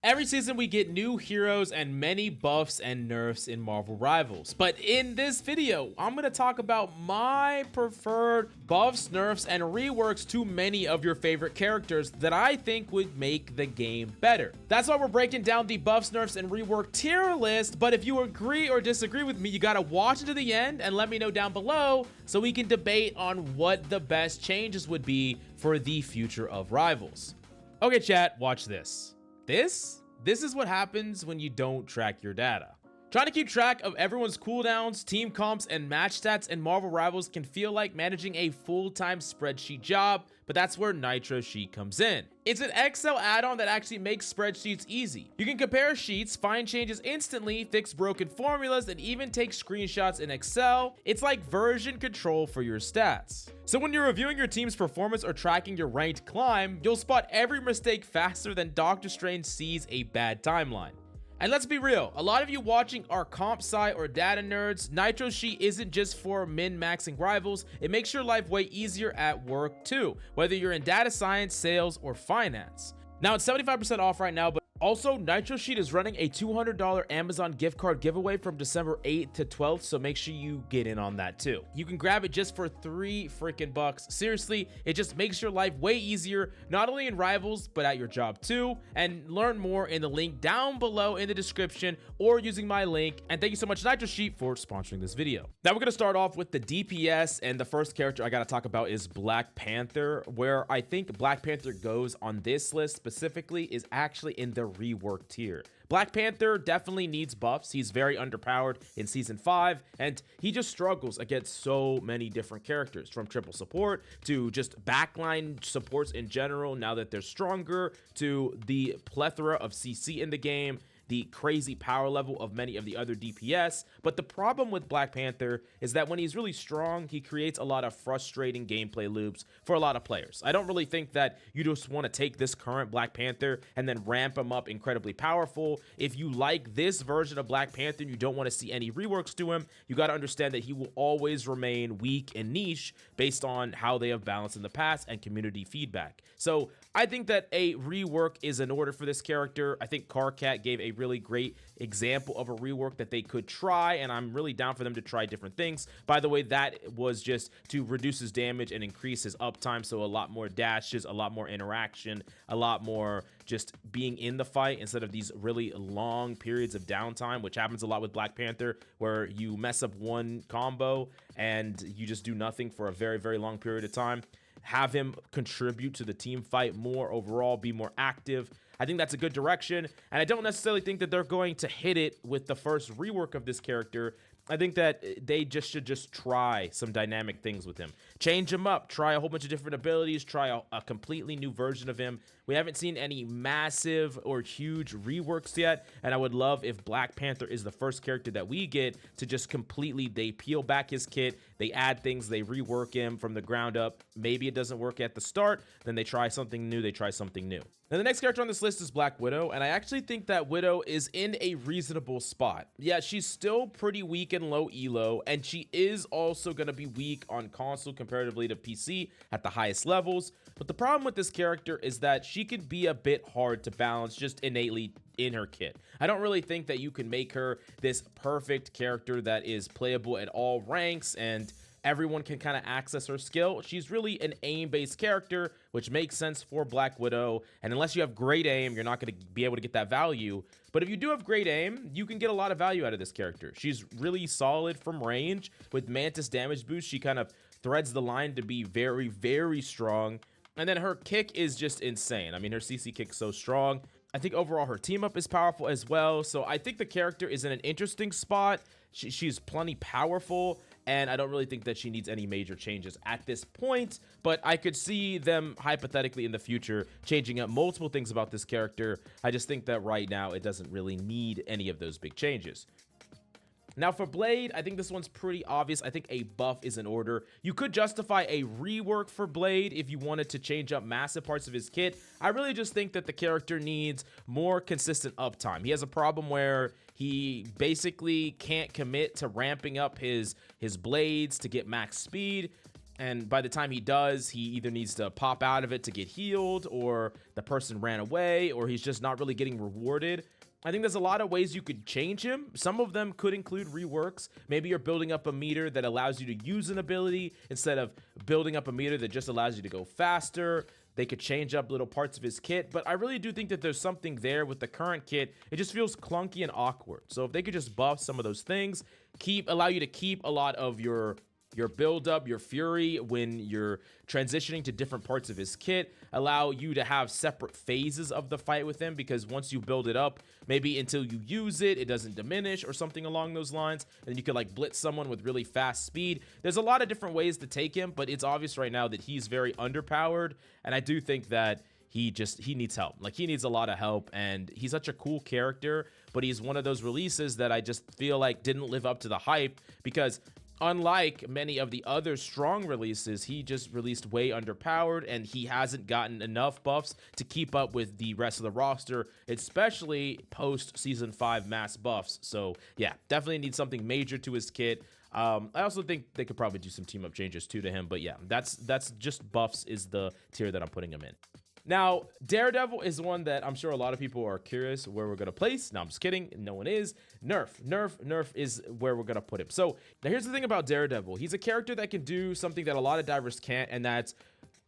Every season we get new heroes and many buffs and nerfs in Marvel Rivals. But in this video, I'm going to talk about my preferred buffs, nerfs, and reworks to many of your favorite characters that I think would make the game better. That's why we're breaking down the buffs, nerfs, and rework tier list. But if you agree or disagree with me, you got to watch it to the end and let me know down below so we can debate on what the best changes would be for the future of Rivals. Okay, chat, watch this. This is what happens when you don't track your data. Trying to keep track of everyone's cooldowns, team comps, and match stats in Marvel Rivals can feel like managing a full-time spreadsheet job, but that's where Nitro Sheet comes in. It's an Excel add-on that actually makes spreadsheets easy. You can compare sheets, find changes instantly, fix broken formulas, and even take screenshots in Excel. It's like version control for your stats. So when you're reviewing your team's performance or tracking your ranked climb, you'll spot every mistake faster than Doctor Strange sees a bad timeline. And let's be real, a lot of you watching are comp sci or data nerds. Nitro Sheet isn't just for min-maxing Rivals, it makes your life way easier at work too, whether you're in data science, sales, or finance. Now it's 75% off right now, but also, Nitro Sheet is running a $200 Amazon gift card giveaway from December 8th to 12th, so make sure you get in on that too. You can grab it just for $3 freaking bucks. Seriously, it just makes your life way easier, not only in Rivals, but at your job too. And learn more in the link down below in the description or using my link. And thank you so much, Nitro Sheet, for sponsoring this video. Now we're gonna start off with the DPS, and the first character I gotta talk about is Black Panther. Where I think Black Panther goes on this list specifically is actually in the rework tier. Black Panther definitely needs buffs. He's very underpowered in season 5, and he just struggles against so many different characters, from triple support to just backline supports in general now that they're stronger, to the plethora of CC in the game, the crazy power level of many of the other DPS. But the problem with Black Panther is that when he's really strong, he creates a lot of frustrating gameplay loops for a lot of players. I don't really think that you just want to take this current Black Panther and then ramp him up incredibly powerful. If you like this version of Black Panther and you don't want to see any reworks to him, you got to understand that he will always remain weak and niche based on how they have balanced in the past and community feedback. So I think that a rework is in order for this character. I think Carcat gave a really great example of a rework that they could try, and I'm really down for them to try different things. By the way, that was just to reduce his damage and increase his uptime, so a lot more dashes, a lot more interaction, a lot more just being in the fight instead of these really long periods of downtime, which happens a lot with Black Panther, where you mess up one combo and you just do nothing for a very, very long period of time. Have him contribute to the team fight more overall, be more active. I think that's a good direction, and I don't necessarily think that they're going to hit it with the first rework of this character. I think that they should try some dynamic things with him. Change him up, try a whole bunch of different abilities, try a completely new version of him. We haven't seen any massive or huge reworks yet, and I would love if Black Panther is the first character that we get to just completely, they peel back his kit, they add things, they rework him from the ground up. Maybe it doesn't work at the start, then they try something new, they try something new. Now, the next character on this list is Black Widow, and I actually think that Widow is in a reasonable spot. Yeah, she's still pretty weak and low elo, and she is also going to be weak on console comparatively to PC at the highest levels. But the problem with this character is that she can be a bit hard to balance just innately in her kit. I don't really think that you can make her this perfect character that is playable at all ranks and everyone can kind of access her skill. She's really an aim-based character, which makes sense for Black Widow. And unless you have great aim, you're not going to be able to get that value. But if you do have great aim, you can get a lot of value out of this character. She's really solid from range. With Mantis damage boost, she kind of threads the line to be very, very strong. And then her kick is just insane. I mean, her CC kick's so strong. I think overall her team up is powerful as well. So I think the character is in an interesting spot. She's plenty powerful, and I don't really think that she needs any major changes at this point, but I could see them hypothetically in the future changing up multiple things about this character. I just think that right now it doesn't really need any of those big changes. Now for Blade, I think this one's pretty obvious. I think a buff is in order. You could justify a rework for Blade if you wanted to change up massive parts of his kit. I really just think that the character needs more consistent uptime. He has a problem where he basically can't commit to ramping up his blades to get max speed. And by the time he does, he either needs to pop out of it to get healed, or the person ran away, or he's just not really getting rewarded. I think there's a lot of ways you could change him. Some of them could include reworks. Maybe you're building up a meter that allows you to use an ability instead of building up a meter that just allows you to go faster. They could change up little parts of his kit, but I really do think that there's something there with the current kit. It just feels clunky and awkward. So if they could just buff some of those things, allow you to keep a lot of your build up, your fury when you're transitioning to different parts of his kit, allow you to have separate phases of the fight with him, because once you build it up, maybe until you use it, it doesn't diminish or something along those lines, and you could like blitz someone with really fast speed. There's a lot of different ways to take him, but it's obvious right now that he's very underpowered, and I do think that he needs help. Like, he needs a lot of help, and he's such a cool character, but he's one of those releases that I just feel like didn't live up to the hype, because unlike many of the other strong releases, he just released way underpowered, and he hasn't gotten enough buffs to keep up with the rest of the roster, especially post season 5 mass buffs. So yeah, definitely needs something major to his kit. I also think they could probably do some team up changes too to him, but yeah, that's just buffs is the tier that I'm putting him in. Now, Daredevil is one that I'm sure a lot of people are curious where we're going to place. No, I'm just kidding. No one is. Nerf is where we're going to put him. So now here's the thing about Daredevil. He's a character that can do something that a lot of divers can't, and that's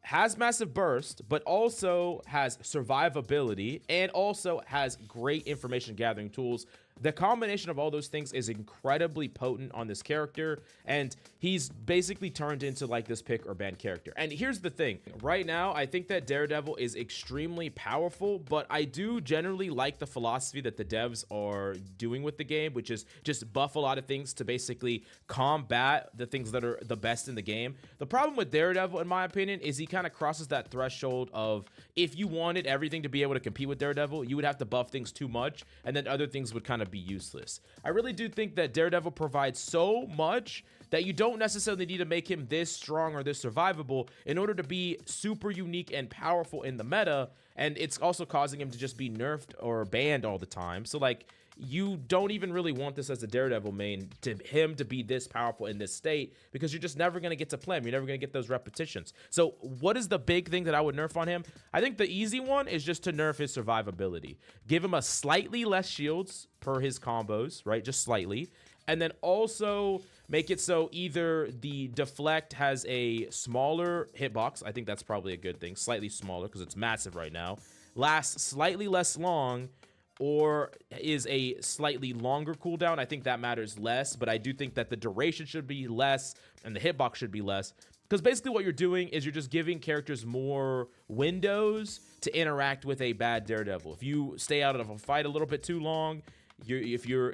has massive burst, but also has survivability and also has great information gathering tools. The combination of all those things is incredibly potent on this character, and he's basically turned into like this pick or ban character. And here's the thing, right now I think that Daredevil is extremely powerful, but I do generally like the philosophy that the devs are doing with the game, which is just buff a lot of things to basically combat the things that are the best in the game. The problem with Daredevil, in my opinion, is he kind of crosses that threshold of, if you wanted everything to be able to compete with Daredevil, you would have to buff things too much, and then other things would kind of be useless. I really do think that Daredevil provides so much that you don't necessarily need to make him this strong or this survivable in order to be super unique and powerful in the meta, and it's also causing him to just be nerfed or banned all the time. So like, you don't even really want this as a Daredevil main, to him to be this powerful in this state, because you're just never going to get to play him. You're never going to get those repetitions. So what is the big thing that I would nerf on him? I think the easy one is just to nerf his survivability. Give him a slightly less shields per his combos, right? Just slightly. And then also make it so either the deflect has a smaller hitbox. I think that's probably a good thing. Slightly smaller, because it's massive right now. Lasts slightly less long, or is a slightly longer cooldown. I think that matters less, but I do think that the duration should be less and the hitbox should be less, because basically what you're doing is you're just giving characters more windows to interact with a bad Daredevil. If you stay out of a fight a little bit too long, if you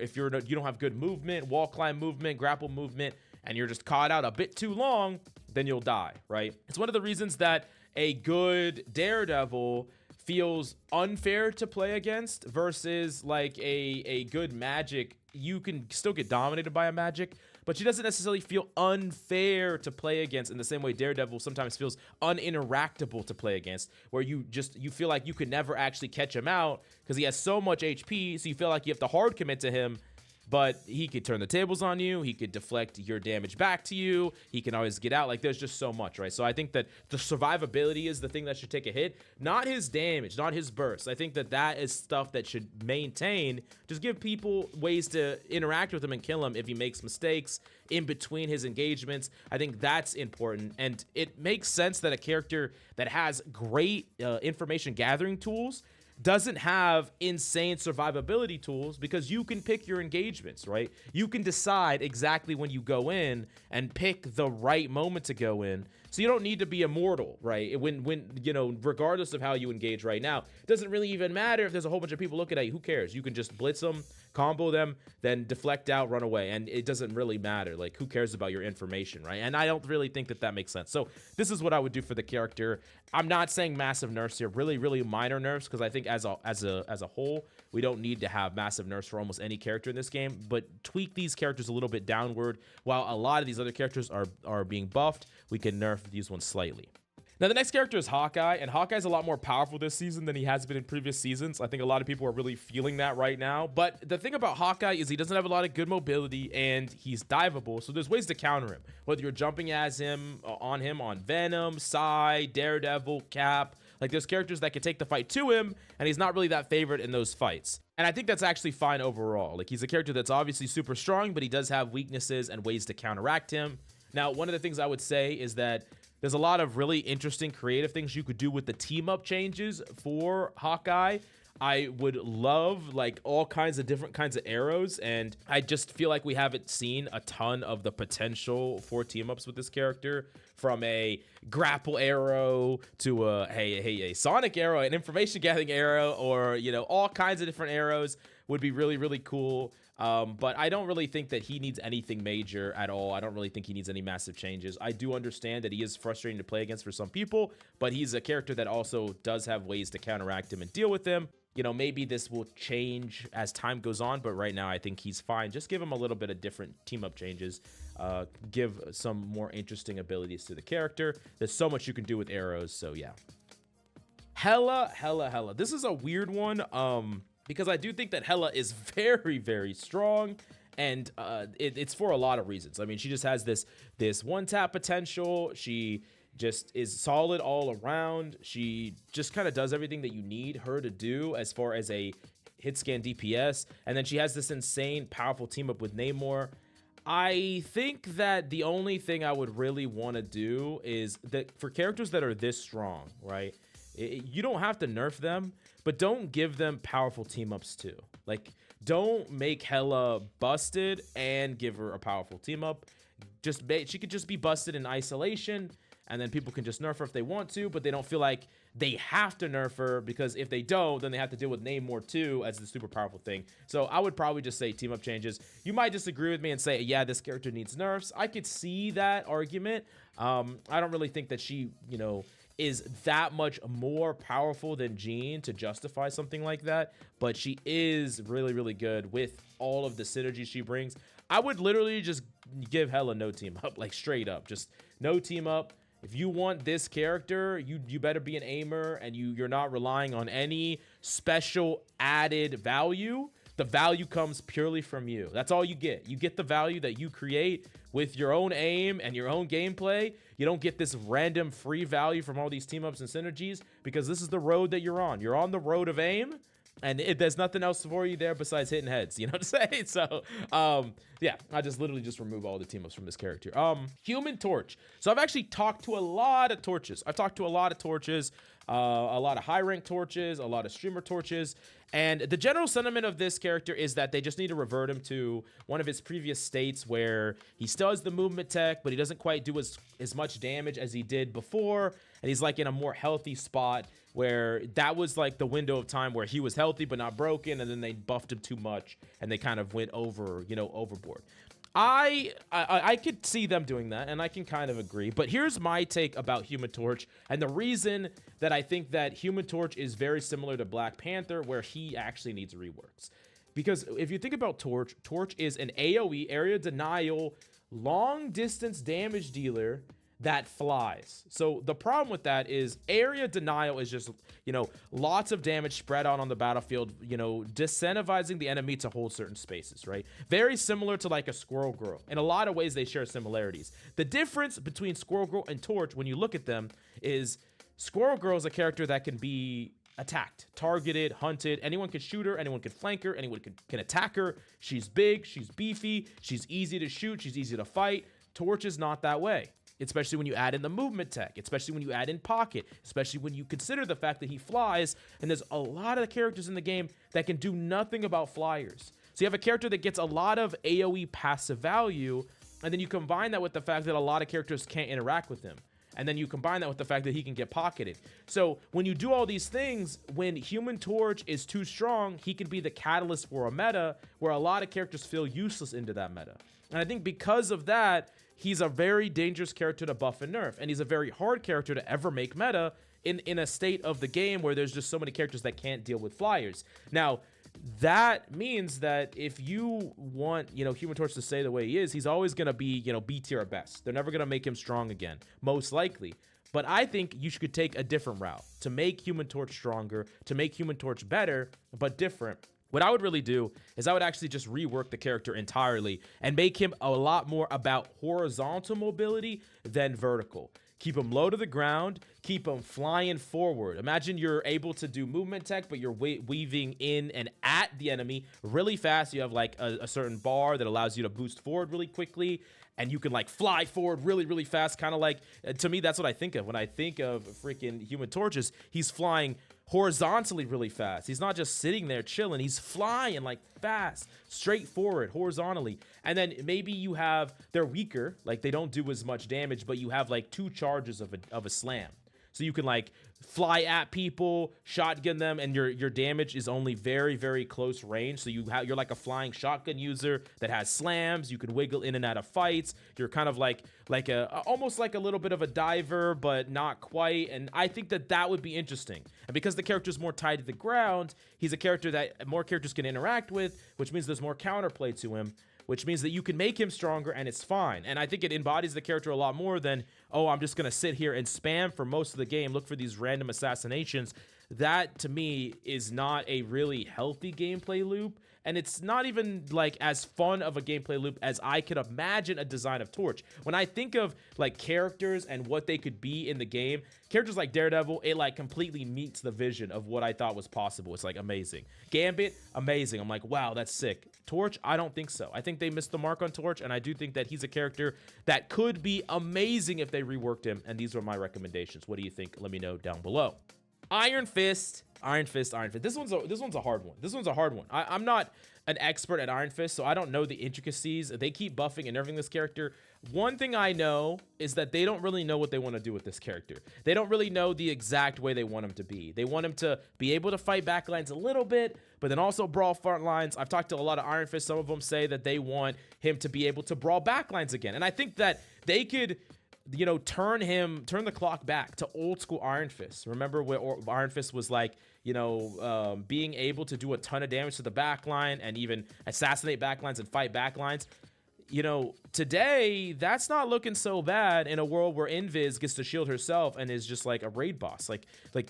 don't have good movement, wall climb movement, grapple movement, and you're just caught out a bit too long, then you'll die, right? It's one of the reasons that a good Daredevil feels unfair to play against versus like a good Magik. You can still get dominated by a Magik, but she doesn't necessarily feel unfair to play against in the same way Daredevil sometimes feels uninteractable to play against, where you feel like you could never actually catch him out because he has so much HP, so you feel like you have to hard commit to him. But he could turn the tables on you. He could deflect your damage back to you. He can always get out. Like, there's just so much, right? So I think that the survivability is the thing that should take a hit, not his damage, not his burst. I think that that is stuff that should maintain. Just give people ways to interact with him and kill him if he makes mistakes in between his engagements. I think that's important. And it makes sense that a character that has great information gathering tools doesn't have insane survivability tools, because you can pick your engagements, right? You can decide exactly when you go in and pick the right moment to go in. So you don't need to be immortal, right? When you know, regardless of how you engage right now, it doesn't really even matter if there's a whole bunch of people looking at you. Who cares? You can just blitz them, combo them, then deflect out, run away, and it doesn't really matter. Like, who cares about your information, right? And I don't really think that that makes sense. So this is what I would do for the character. I'm not saying massive nerfs here, really minor nerfs, because I think as a whole, we don't need to have massive nerfs for almost any character in this game, but tweak these characters a little bit downward. While a lot of these other characters are being buffed, we can nerf these ones slightly. Now, the next character is Hawkeye, and Hawkeye's a lot more powerful this season than he has been in previous seasons. I think a lot of people are really feeling that right now. But the thing about Hawkeye is he doesn't have a lot of good mobility, and he's diveable, so there's ways to counter him. Whether you're jumping as him, on Venom, Psy, Daredevil, Cap. Like, there's characters that can take the fight to him, and he's not really that favorite in those fights. And I think that's actually fine overall. Like, he's a character that's obviously super strong, but he does have weaknesses and ways to counteract him. Now, one of the things I would say is that there's a lot of really interesting creative things you could do with the team up changes for Hawkeye. I would love like all kinds of different kinds of arrows, and I just feel like we haven't seen a ton of the potential for team ups with this character, from a grapple arrow to a sonic arrow, an information gathering arrow, or, you know, all kinds of different arrows would be really, really cool. But I don't really think that he needs anything major at all. I don't really think he needs any massive changes. I do understand that he is frustrating to play against for some people, but he's a character that also does have ways to counteract him and deal with him. You know, maybe this will change as time goes on, but right now I think he's fine. Just give him a little bit of different team-up changes. Give some more interesting abilities to the character. There's so much you can do with arrows, so yeah. Hela. This is a weird one, because I do think that Hela is very, very strong, and it's for a lot of reasons. I mean, she just has this one-tap potential. She just is solid all around. She just kind of does everything that you need her to do as far as a hit scan DPS. And then she has this insane powerful team up with Namor. I think that the only thing I would really want to do is that for characters that are this strong, right? You don't have to nerf them, but don't give them powerful team ups too. Like, don't make Hela busted and give her a powerful team up. She could just be busted in isolation, and then people can just nerf her if they want to, but they don't feel like they have to nerf her, because if they don't, then they have to deal with Namor too as the super powerful thing. So I would probably just say team up changes. You might disagree with me and say, yeah, this character needs nerfs. I could see that argument. I don't really think that she, you know, is that much more powerful than Jean to justify something like that, but she is really, really good with all of the synergy she brings. I would literally just give Hela no team up, like straight up, just no team up. If you want this character, you better be an aimer, and you're not relying on any special added value. The value comes purely from you. That's all you get. You get the value that you create with your own aim and your own gameplay. You don't get this random free value from all these team ups and synergies, because this is the road that you're on. You're on the road of aim, and there's nothing else for you there besides hitting heads. You know what I'm saying? So, yeah, I just literally just remove all the team ups from this character. Human Torch. So I've actually talked to a lot of torches. I've talked to a lot of torches, a lot of high rank torches, a lot of streamer torches. And the general sentiment of this character is that they just need to revert him to one of his previous states, where he still has the movement tech, but he doesn't quite do as much damage as he did before. And he's like in a more healthy spot, where that was like the window of time where he was healthy but not broken, and then they buffed him too much and they kind of went overboard. I could see them doing that, and I can kind of agree. But here's my take about Human Torch, and the reason that I think that Human Torch is very similar to Black Panther, where he actually needs reworks. Because if you think about Torch, Torch is an AoE, area denial, long distance damage dealer that flies. So the problem with that is area denial is just, you know, lots of damage spread out on the battlefield, you know, disincentivizing the enemy to hold certain spaces, right? Very similar to like a Squirrel Girl. In a lot of ways, they share similarities. The difference between Squirrel Girl and Torch, when you look at them, is Squirrel Girl is a character that can be attacked, targeted, hunted. Anyone can shoot her, anyone can flank her, anyone can attack her. She's big, she's beefy, she's easy to shoot, she's easy to fight. Torch is not that way. Especially when you add in the movement tech, especially when you add in pocket, especially when you consider the fact that he flies, and there's a lot of characters in the game that can do nothing about flyers. So you have a character that gets a lot of AoE passive value, and then you combine that with the fact that a lot of characters can't interact with him. And then you combine that with the fact that he can get pocketed. So when you do all these things, when Human Torch is too strong, he can be the catalyst for a meta where a lot of characters feel useless into that meta. And I think because of that, he's a very dangerous character to buff and nerf, and he's a very hard character to ever make meta in a state of the game where there's just so many characters that can't deal with flyers. Now, that means that if you want, you know, Human Torch to stay the way he is, he's always going to be, you know, B tier at best. They're never going to make him strong again, most likely. But I think you could take a different route to make Human Torch stronger, to make Human Torch better, but different. What I would really do is I would actually just rework the character entirely and make him a lot more about horizontal mobility than vertical. Keep him low to the ground, keep him flying forward. Imagine you're able to do movement tech, but you're weaving in and at the enemy really fast. You have like a certain bar that allows you to boost forward really quickly, and you can like fly forward really, really fast. Kind of like, to me, that's what I think of when I think of freaking Human Torches. He's flying horizontally really fast. He's not just sitting there chilling. He's flying like fast, straight forward, horizontally. And then maybe you have, they're weaker, like they don't do as much damage, but you have like 2 charges of a slam. So you can like fly at people, shotgun them, and your damage is only very, very close range. So you're like a flying shotgun user that has slams. You can wiggle in and out of fights. You're kind of like almost like a little bit of a diver, but not quite. And I think that would be interesting. And because the character is more tied to the ground, he's a character that more characters can interact with, which means there's more counterplay to him, which means that you can make him stronger and it's fine. And I think it embodies the character a lot more than, oh, I'm just going to sit here and spam for most of the game, look for these random assassinations. That, to me, is not a really healthy gameplay loop. And it's not even, like, as fun of a gameplay loop as I could imagine a design of Torch. When I think of, like, characters and what they could be in the game, characters like Daredevil, it, like, completely meets the vision of what I thought was possible. It's, like, amazing. Gambit, amazing. I'm like, wow, that's sick. Torch, I don't think so. I think they missed the mark on Torch, and I do think that he's a character that could be amazing if they reworked him, and these are my recommendations. What do you think? Let me know down below. Ironfist. This one's a hard one. I'm not an expert at Ironfist, so I don't know the intricacies. They keep buffing and nerfing this character. One thing I know is that they don't really know what they want to do with this character. They don't really know the exact way they want him to be. They want him to be able to fight backlines a little bit, but then also brawl front lines. I've talked to a lot of Ironfist. Some of them say that they want him to be able to brawl backlines again. And I think that they could, you know, turn the clock back to old school Iron Fist. Remember where Iron Fist was like, you know, being able to do a ton of damage to the backline and even assassinate backlines and fight backlines. You know, today, that's not looking so bad in a world where Invis gets to shield herself and is just like a raid boss. Like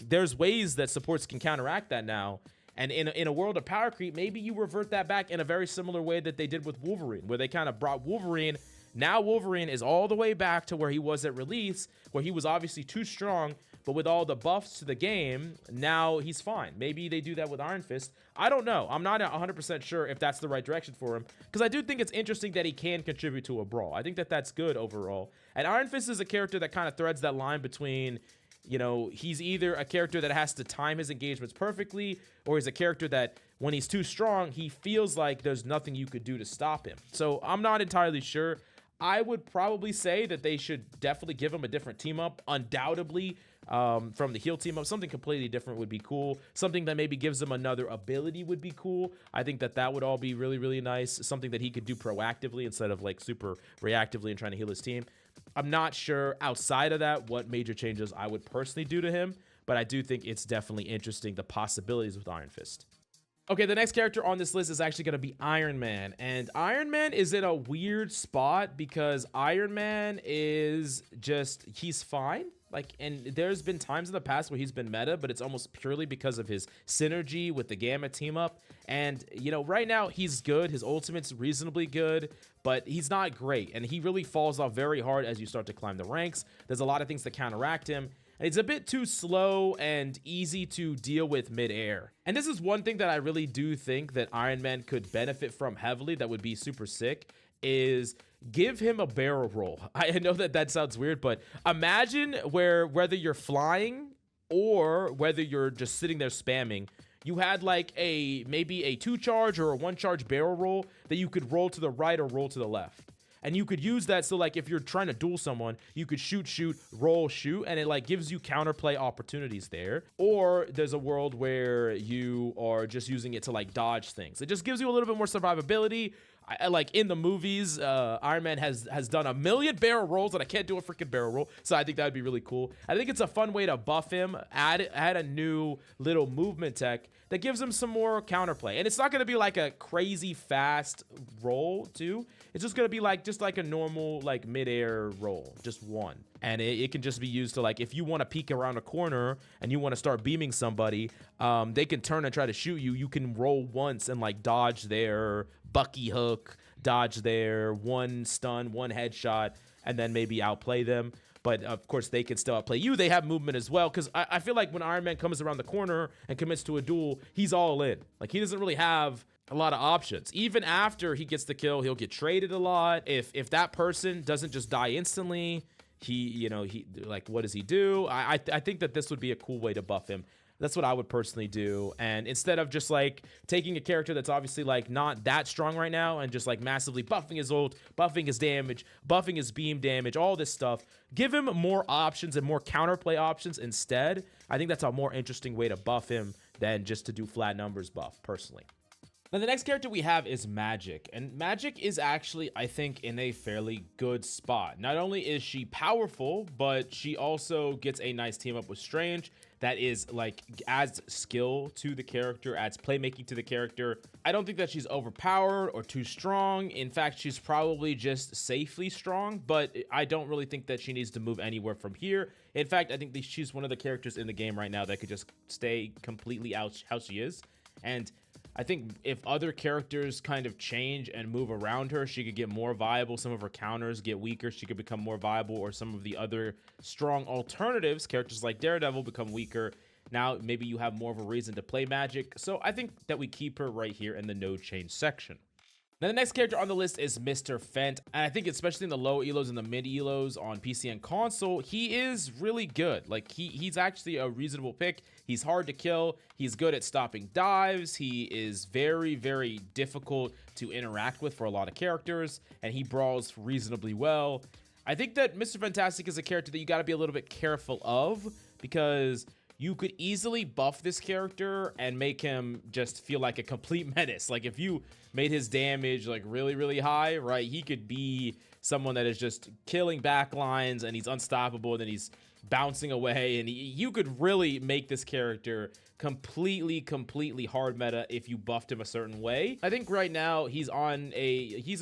there's ways that supports can counteract that now. And in a world of power creep, maybe you revert that back in a very similar way that they did with Wolverine, where they kind of brought Wolverine. Now Wolverine is all the way back to where he was at release, where he was obviously too strong, but with all the buffs to the game, now he's fine. Maybe they do that with Iron Fist. I don't know. I'm not 100% sure if that's the right direction for him, because I do think it's interesting that he can contribute to a brawl. I think that that's good overall. And Iron Fist is a character that kind of threads that line between, you know, he's either a character that has to time his engagements perfectly, or he's a character that when he's too strong, he feels like there's nothing you could do to stop him. So I'm not entirely sure. I would probably say that they should definitely give him a different team up, undoubtedly, from the heal team up. Something completely different would be cool. Something that maybe gives him another ability would be cool. I think that would all be really, really nice. Something that he could do proactively instead of like super reactively and trying to heal his team. I'm not sure outside of that what major changes I would personally do to him, but I do think it's definitely interesting, the possibilities with Iron Fist. Okay, the next character on this list is actually going to be Iron Man. And Iron Man is in a weird spot because Iron Man is just, he's fine. Like, and there's been times in the past where he's been meta, but it's almost purely because of his synergy with the Gambit team up. And, you know, right now he's good. His ultimate's reasonably good, but he's not great. And he really falls off very hard as you start to climb the ranks. There's a lot of things that counteract him. And it's a bit too slow and easy to deal with mid-air. And this is one thing that I really do think that Iron Man could benefit from heavily that would be super sick, is give him a barrel roll. I know that sounds weird, but imagine whether you're flying or whether you're just sitting there spamming, you had like maybe a 2-charge or a 1-charge barrel roll that you could roll to the right or roll to the left. And you could use that, so like if you're trying to duel someone, you could shoot, roll, shoot, and it like gives you counterplay opportunities there. Or there's a world where you are just using it to like dodge things. It just gives you a little bit more survivability. Like in the movies, Iron Man has done 1 million barrel rolls, and I can't do a freaking barrel roll, so I think that would be really cool. I think it's a fun way to buff him, add a new little movement tech that gives him some more counterplay. And it's not going to be like a crazy fast roll too. It's just going to be like just like a normal like mid-air roll, just one. And it can just be used to, like, if you want to peek around a corner and you want to start beaming somebody, they can turn and try to shoot you. You can roll once and like dodge their Bucky hook, dodge their one stun, one headshot, and then maybe outplay them. But of course, they can still outplay you. They have movement as well, because I feel like when Iron Man comes around the corner and commits to a duel, he's all in. Like, he doesn't really have a lot of options. Even after he gets the kill, he'll get traded a lot. If that person doesn't just die instantly, he like, what does he do? I think that this would be a cool way to buff him. That's what I would personally do. And instead of just like taking a character that's obviously like not that strong right now and just like massively buffing his ult, buffing his damage, buffing his beam damage, all this stuff, give him more options and more counterplay options instead. I think that's a more interesting way to buff him than just to do flat numbers buff, personally. Now, the next character we have is Magik, and Magik is actually, I think, in a fairly good spot. Not only is she powerful, but she also gets a nice team up with Strange that is like adds skill to the character, adds playmaking to the character. I don't think that she's overpowered or too strong. In fact, she's probably just safely strong, but I don't really think that she needs to move anywhere from here. In fact, I think that she's one of the characters in the game right now that could just stay completely out how she is. And I think if other characters kind of change and move around her, she could get more viable. Some of her counters get weaker. She could become more viable, or some of the other strong alternatives, characters like Daredevil, become weaker. Now, maybe you have more of a reason to play Magik. So I think that we keep her right here in the no change section. Now, the next character on the list is Mr. Fent, and I think especially in the low elos and the mid elos on PC and console, he is really good. Like, he's actually a reasonable pick. He's hard to kill. He's good at stopping dives. He is very, very difficult to interact with for a lot of characters, and he brawls reasonably well. I think that Mr. Fantastic is a character that you got to be a little bit careful of, because you could easily buff this character and make him just feel like a complete menace. Like, if you made his damage like really, really high, right, he could be someone that is just killing backlines and he's unstoppable, and then he's bouncing away, and you could really make this character completely hard meta if you buffed him a certain way. I think right now he's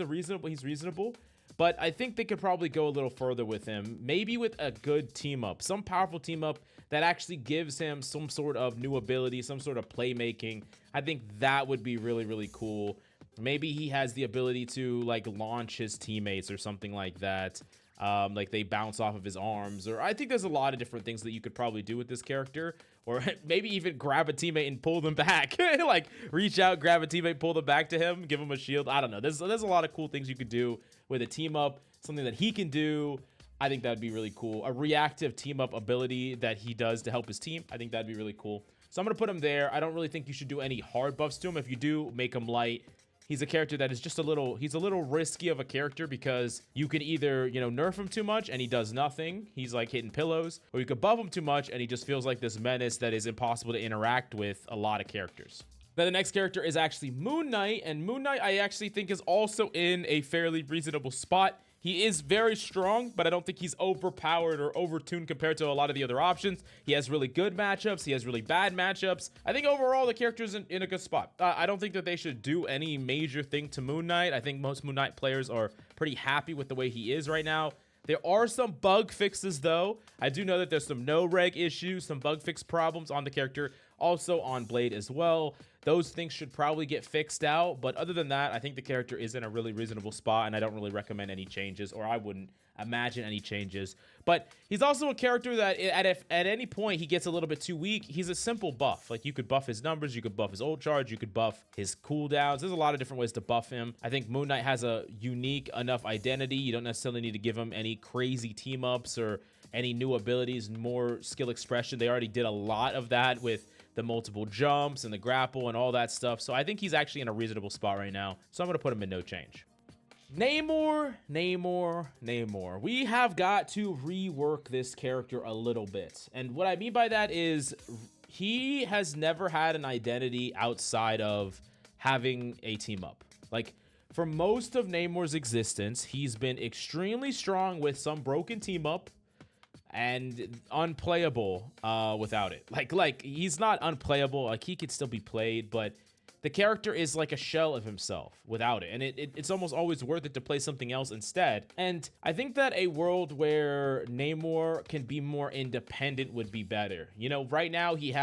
reasonable, but I think they could probably go a little further with him, maybe with a good team up, some powerful team up that actually gives him some sort of new ability, some sort of playmaking. I think that would be really, really cool. Maybe he has the ability to like launch his teammates or something like that. Like they bounce off of his arms, or I think there's a lot of different things that you could probably do with this character, or maybe even grab a teammate and pull them back. Like reach out, grab a teammate, pull them back to him, give him a shield. I don't know. There's a lot of cool things you could do with a team up, something that he can do. I think that'd be really cool. A reactive team up ability that he does to help his team. I think that'd be really cool. So I'm gonna put him there. I don't really think you should do any hard buffs to him. If you do, make him light. He's a character that is just he's a little risky of a character, because you can either, nerf him too much and he does nothing. He's like hitting pillows, or you could buff him too much and he just feels like this menace that is impossible to interact with a lot of characters. Now, the next character is actually Moon Knight, and Moon Knight I actually think is also in a fairly reasonable spot. He is very strong, but I don't think he's overpowered or overtuned compared to a lot of the other options. He has really good matchups. He has really bad matchups. I think overall the character's in a good spot. I don't think that they should do any major thing to Moon Knight. I think most Moon Knight players are pretty happy with the way he is right now. There are some bug fixes, though. I do know that there's some no-reg issues, some bug fix problems on the character, also on Blade as well. Those things should probably get fixed out, but other than that, I think the character is in a really reasonable spot, and I don't really recommend any changes, or I wouldn't imagine any changes. But he's also a character that at any point he gets a little bit too weak, he's a simple buff. Like, you could buff his numbers, you could buff his ult charge, you could buff his cooldowns. There's a lot of different ways to buff him. I think Moon Knight has a unique enough identity. You don't necessarily need to give him any crazy team ups or any new abilities, more skill expression. They already did a lot of that with the multiple jumps and the grapple and all that stuff. So I think he's actually in a reasonable spot right now. So I'm going to put him in no change. Namor. We have got to rework this character a little bit. And what I mean by that is he has never had an identity outside of having a team up. Like, for most of Namor's existence, he's been extremely strong with some broken team up, and unplayable without it. Like he's not unplayable. Like, he could still be played, but the character is like a shell of himself without it. And it's almost always worth it to play something else instead. And I think that a world where Namor can be more independent would be better. You know, right now he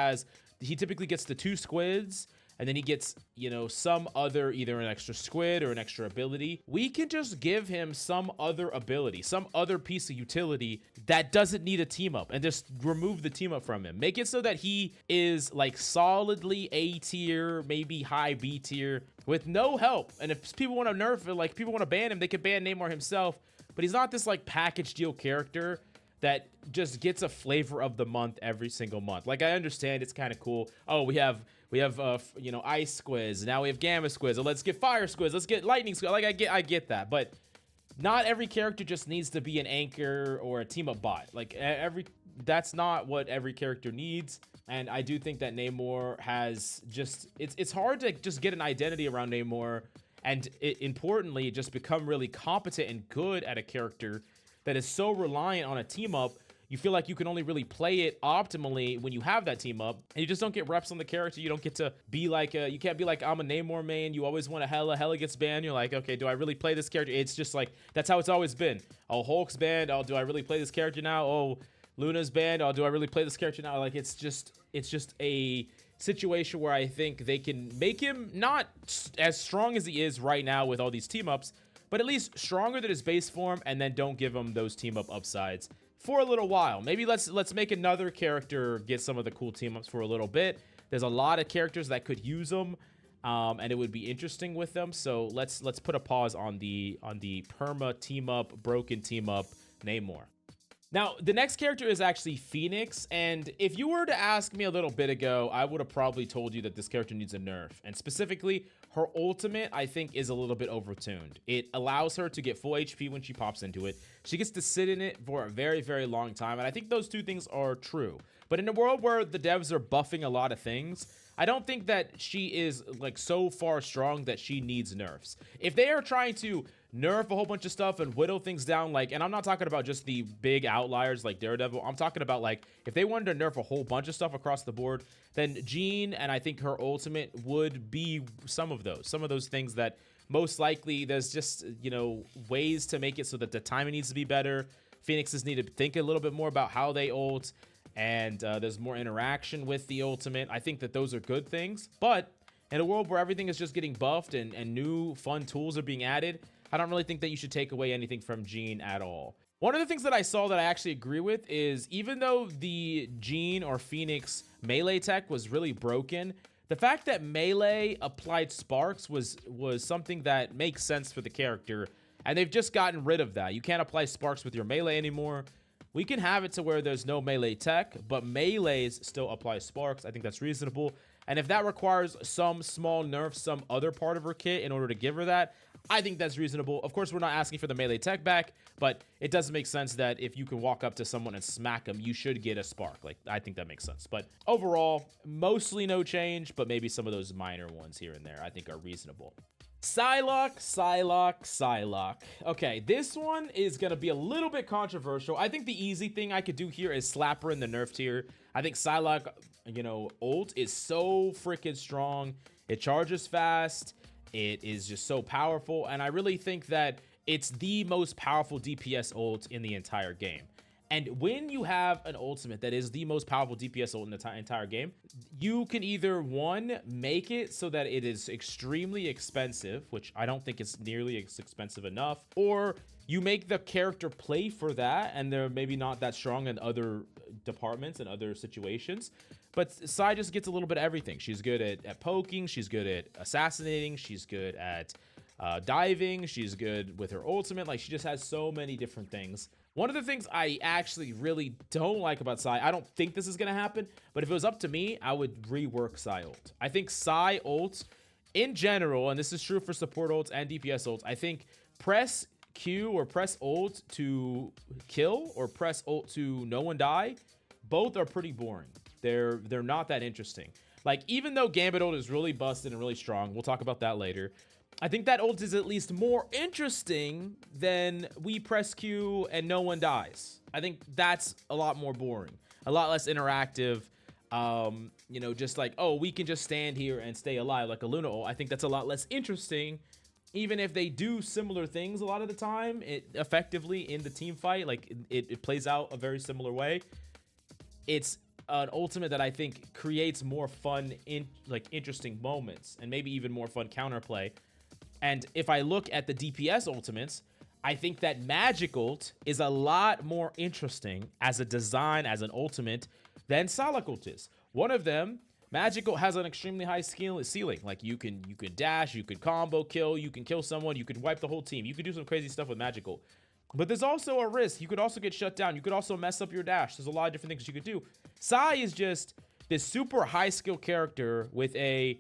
typically gets the 2 squids, and then he gets, you know, some other, either an extra squid or an extra ability. We can just give him some other ability, some other piece of utility that doesn't need a team up, and just remove the team up from him. Make it so that he is like solidly A tier, maybe high B tier with no help. And if people want to nerf it, like people want to ban him, they could ban Namor himself, but he's not this like package deal character that just gets a flavor of the month every single month. Like, I understand it's kind of cool. Oh, we have you know, ice squids. Now we have gamma squids. So let's get fire squids. Let's get lightning squids. Like, I get that, but not every character just needs to be an anchor or a team up bot. Like, that's not what every character needs. And I do think that Namor has just, it's hard to just get an identity around Namor, and importantly, just become really competent and good at a character that is so reliant on a team up. You feel like you can only really play it optimally when you have that team up, and you just don't get reps on the character. You don't get to be like you can't be like, I'm a Namor main. You always want a Hela gets banned. You're like, okay, do I really play this character? It's just like, that's how it's always been. Oh, Hulk's banned. Oh, do I really play this character now? Oh, Luna's banned. Oh, do I really play this character now? Like, it's just a situation where I think they can make him not as strong as he is right now with all these team ups, but at least stronger than his base form, and then don't give him those team up upsides for a little while. Maybe let's make another character get some of the cool team ups for a little bit. There's a lot of characters that could use them, and it would be interesting with them. So let's put a pause on the perma team up, broken team up Namor. Now, the next character is actually Phoenix, and if you were to ask me a little bit ago, I would have probably told you that this character needs a nerf, and specifically, her ultimate, I think, is a little bit overtuned. It allows her to get full HP when she pops into it. She gets to sit in it for a very, very long time, and I think those two things are true. But in a world where the devs are buffing a lot of things, I don't think that she is like so far strong that she needs nerfs. If they are trying to nerf a whole bunch of stuff and whittle things down, like, and I'm not talking about just the big outliers like Daredevil, I'm talking about like if they wanted to nerf a whole bunch of stuff across the board, then Jean and I think her ultimate would be some of those things that most likely there's just, you know, ways to make it so that the timing needs to be better. Phoenixes need to think a little bit more about how they ult, and there's more interaction with the ultimate. I think that those are good things, but in a world where everything is just getting buffed and new fun tools are being added, I don't really think that you should take away anything from Jean at all. One of the things that I saw that I actually agree with is, even though the Jean or Phoenix melee tech was really broken, the fact that melee applied sparks was something that makes sense for the character, and they've just gotten rid of that. You can't apply sparks with your melee anymore. We can have it to where there's no melee tech, but melees still apply sparks. I think that's reasonable. And if that requires some small nerf, some other part of her kit in order to give her that, I think that's reasonable. Of course, we're not asking for the melee tech back, but it does make sense that if you can walk up to someone and smack them, you should get a spark. Like, I think that makes sense. But overall, mostly no change, but maybe some of those minor ones here and there I think are reasonable. Psylocke. Okay, this one is gonna be a little bit controversial. I think the easy thing I could do here is slap her in the nerf tier. I think Psylocke, you know, ult is so freaking strong. It charges fast. It is just so powerful, and I really think that it's the most powerful DPS ult in the entire game. And when you have an ultimate that is the most powerful DPS ult in the entire game, you can either, one, make it so that it is extremely expensive, which I don't think is nearly as expensive enough, or you make the character play for that, and they're maybe not that strong in other departments and other situations. But Psy just gets a little bit of everything. She's good at poking, she's good at assassinating, she's good at diving, she's good with her ultimate. Like, she just has so many different things. One of the things I actually really don't like about Psy, I don't think this is going to happen, but if it was up to me, I would rework Psy ult. I think Psy ult, in general, and this is true for support ults and DPS ults, I think press Q or press ult to kill or press ult to no one die, both are pretty boring. They're not that interesting. Like, even though Gambit ult is really busted and really strong, we'll talk about that later, I think that ult is at least more interesting than we press Q and no one dies. I think that's a lot more boring, a lot less interactive. you know, just like, oh, we can just stand here and stay alive like a Luna ult. I think that's a lot less interesting. Even if they do similar things a lot of the time, it effectively in the team fight, like it plays out a very similar way. It's an ultimate that I think creates more fun, interesting moments, and maybe even more fun counterplay. And if I look at the DPS ultimates, I think that Magik ult is a lot more interesting as a design, as an ultimate, than Psylocke ult is. One of them, Magik ult, has an extremely high ceiling. Like you can dash, you could combo kill, you can kill someone, you could wipe the whole team. You could do some crazy stuff with Magik ult. But there's also a risk. You could also get shut down. You could also mess up your dash. There's a lot of different things you could do. Psy is just this super high skill character with a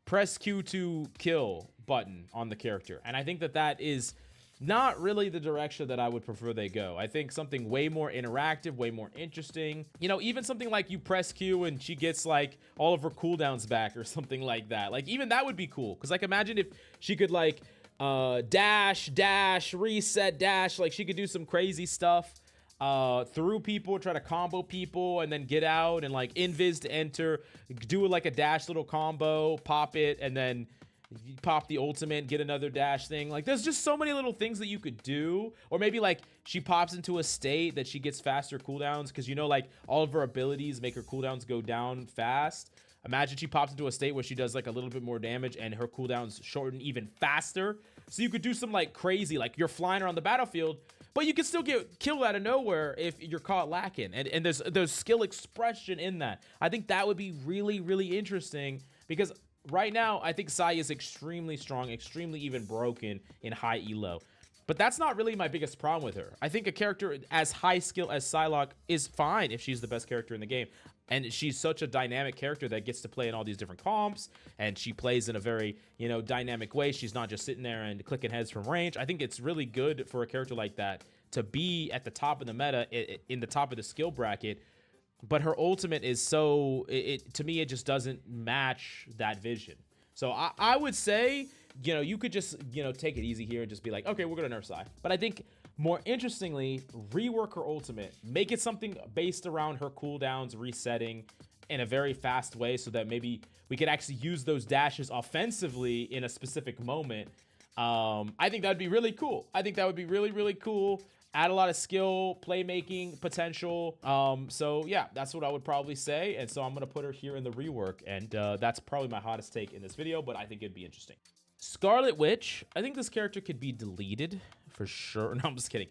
press Q to kill button on the character. And I think that that is not really the direction that I would prefer they go. I think something way more interactive, way more interesting. You know, even something like you press Q and she gets like all of her cooldowns back or something like that. Like even that would be cool. Because like imagine if she could like dash, reset, dash. Like she could do some crazy stuff through people, try to combo people, and then get out and like invis to enter, do like a dash little combo, pop it, and then you pop the ultimate, get another dash thing. Like there's just so many little things that you could do. Or maybe like she pops into a state that she gets faster cooldowns, because you know like all of her abilities make her cooldowns go down fast. Imagine she pops into a state where she does like a little bit more damage and her cooldowns shorten even faster. So you could do some like crazy, like you're flying around the battlefield, but you can still get killed out of nowhere if you're caught lacking. And there's skill expression in that. I think that would be really, really interesting, because right now, I think Psy is extremely strong, extremely even broken in high elo. But that's not really my biggest problem with her. I think a character as high skill as Psylocke is fine if she's the best character in the game. And she's such a dynamic character that gets to play in all these different comps, and she plays in a very, you know, dynamic way. She's not just sitting there and clicking heads from range. I think it's really good for a character like that to be at the top of the meta, in the top of the skill bracket. But her ultimate is so, to me, it just doesn't match that vision. So I would say, you know, you could just, you know, take it easy here and just be like, okay, we're going to nerf Psy. But I think more interestingly, rework her ultimate, make it something based around her cooldowns resetting in a very fast way, so that maybe we could actually use those dashes offensively in a specific moment. I think that would be really cool. I think that would be really, really cool. Add a lot of skill, playmaking potential. So yeah, that's what I would probably say. And so I'm going to put her here in the rework. And that's probably my hottest take in this video, but I think it'd be interesting. Scarlet Witch. I think this character could be deleted for sure. No, I'm just kidding.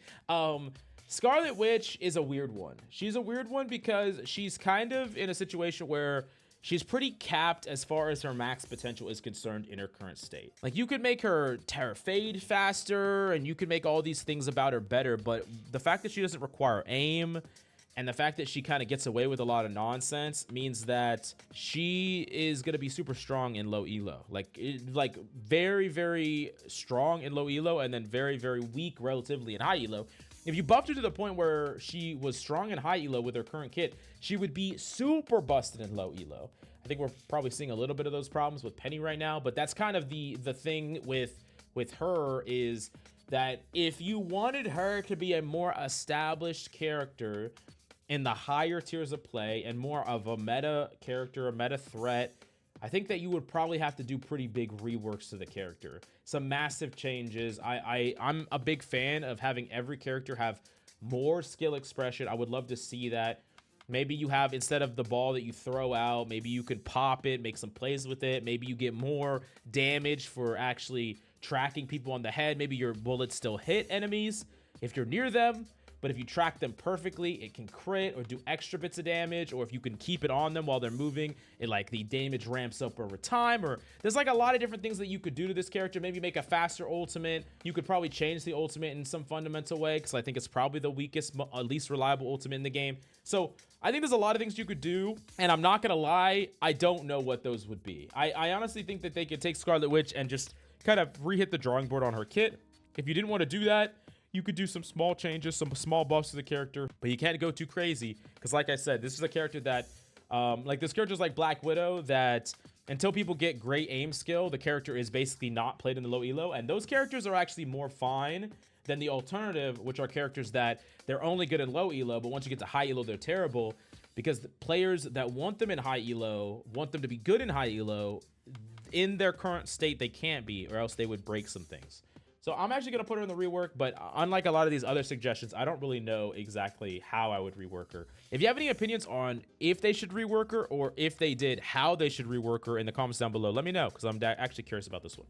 Scarlet Witch is a weird one. She's a weird one because she's kind of in a situation where she's pretty capped as far as her max potential is concerned in her current state. Like you could make her Terra fade faster, and you could make all these things about her better, but the fact that she doesn't require aim, and the fact that she kind of gets away with a lot of nonsense, means that she is going to be super strong in low elo. Like very, very strong in low elo, and then very, very weak relatively in high elo. If you buffed her to the point where she was strong in high elo with her current kit, she would be super busted in low elo. I think we're probably seeing a little bit of those problems with Peni right now, but that's kind of the thing with her, is that if you wanted her to be a more established character in the higher tiers of play and more of a meta character, a meta threat, I think that you would probably have to do pretty big reworks to the character. Some massive changes. I'm a big fan of having every character have more skill expression. I would love to see that. Maybe you have, instead of the ball that you throw out, maybe you could pop it, make some plays with it. Maybe you get more damage for actually tracking people on the head. Maybe your bullets still hit enemies if you're near them. But if you track them perfectly, it can crit or do extra bits of damage. Or if you can keep it on them while they're moving, it like the damage ramps up over time. Or there's like a lot of different things that you could do to this character. Maybe make a faster ultimate. You could probably change the ultimate in some fundamental way, because I think it's probably the weakest, least reliable ultimate in the game. So I think there's a lot of things you could do. And I'm not going to lie, I don't know what those would be. I honestly think that they could take Scarlet Witch and just kind of re-hit the drawing board on her kit. If you didn't want to do that, you could do some small changes, some small buffs to the character, but you can't go too crazy, because like I said, this is a character that, like this character is like Black Widow, that until people get great aim skill, the character is basically not played in the low elo, and those characters are actually more fine than the alternative, which are characters that they're only good in low elo, but once you get to high elo, they're terrible. because the players that want them in high elo want them to be good in high elo. In their current state, they can't be, or else they would break some things. So I'm actually going to put her in the rework, but unlike a lot of these other suggestions, I don't really know exactly how I would rework her. If you have any opinions on if they should rework her, or if they did, how they should rework her in the comments down below, let me know, because I'm actually curious about this one.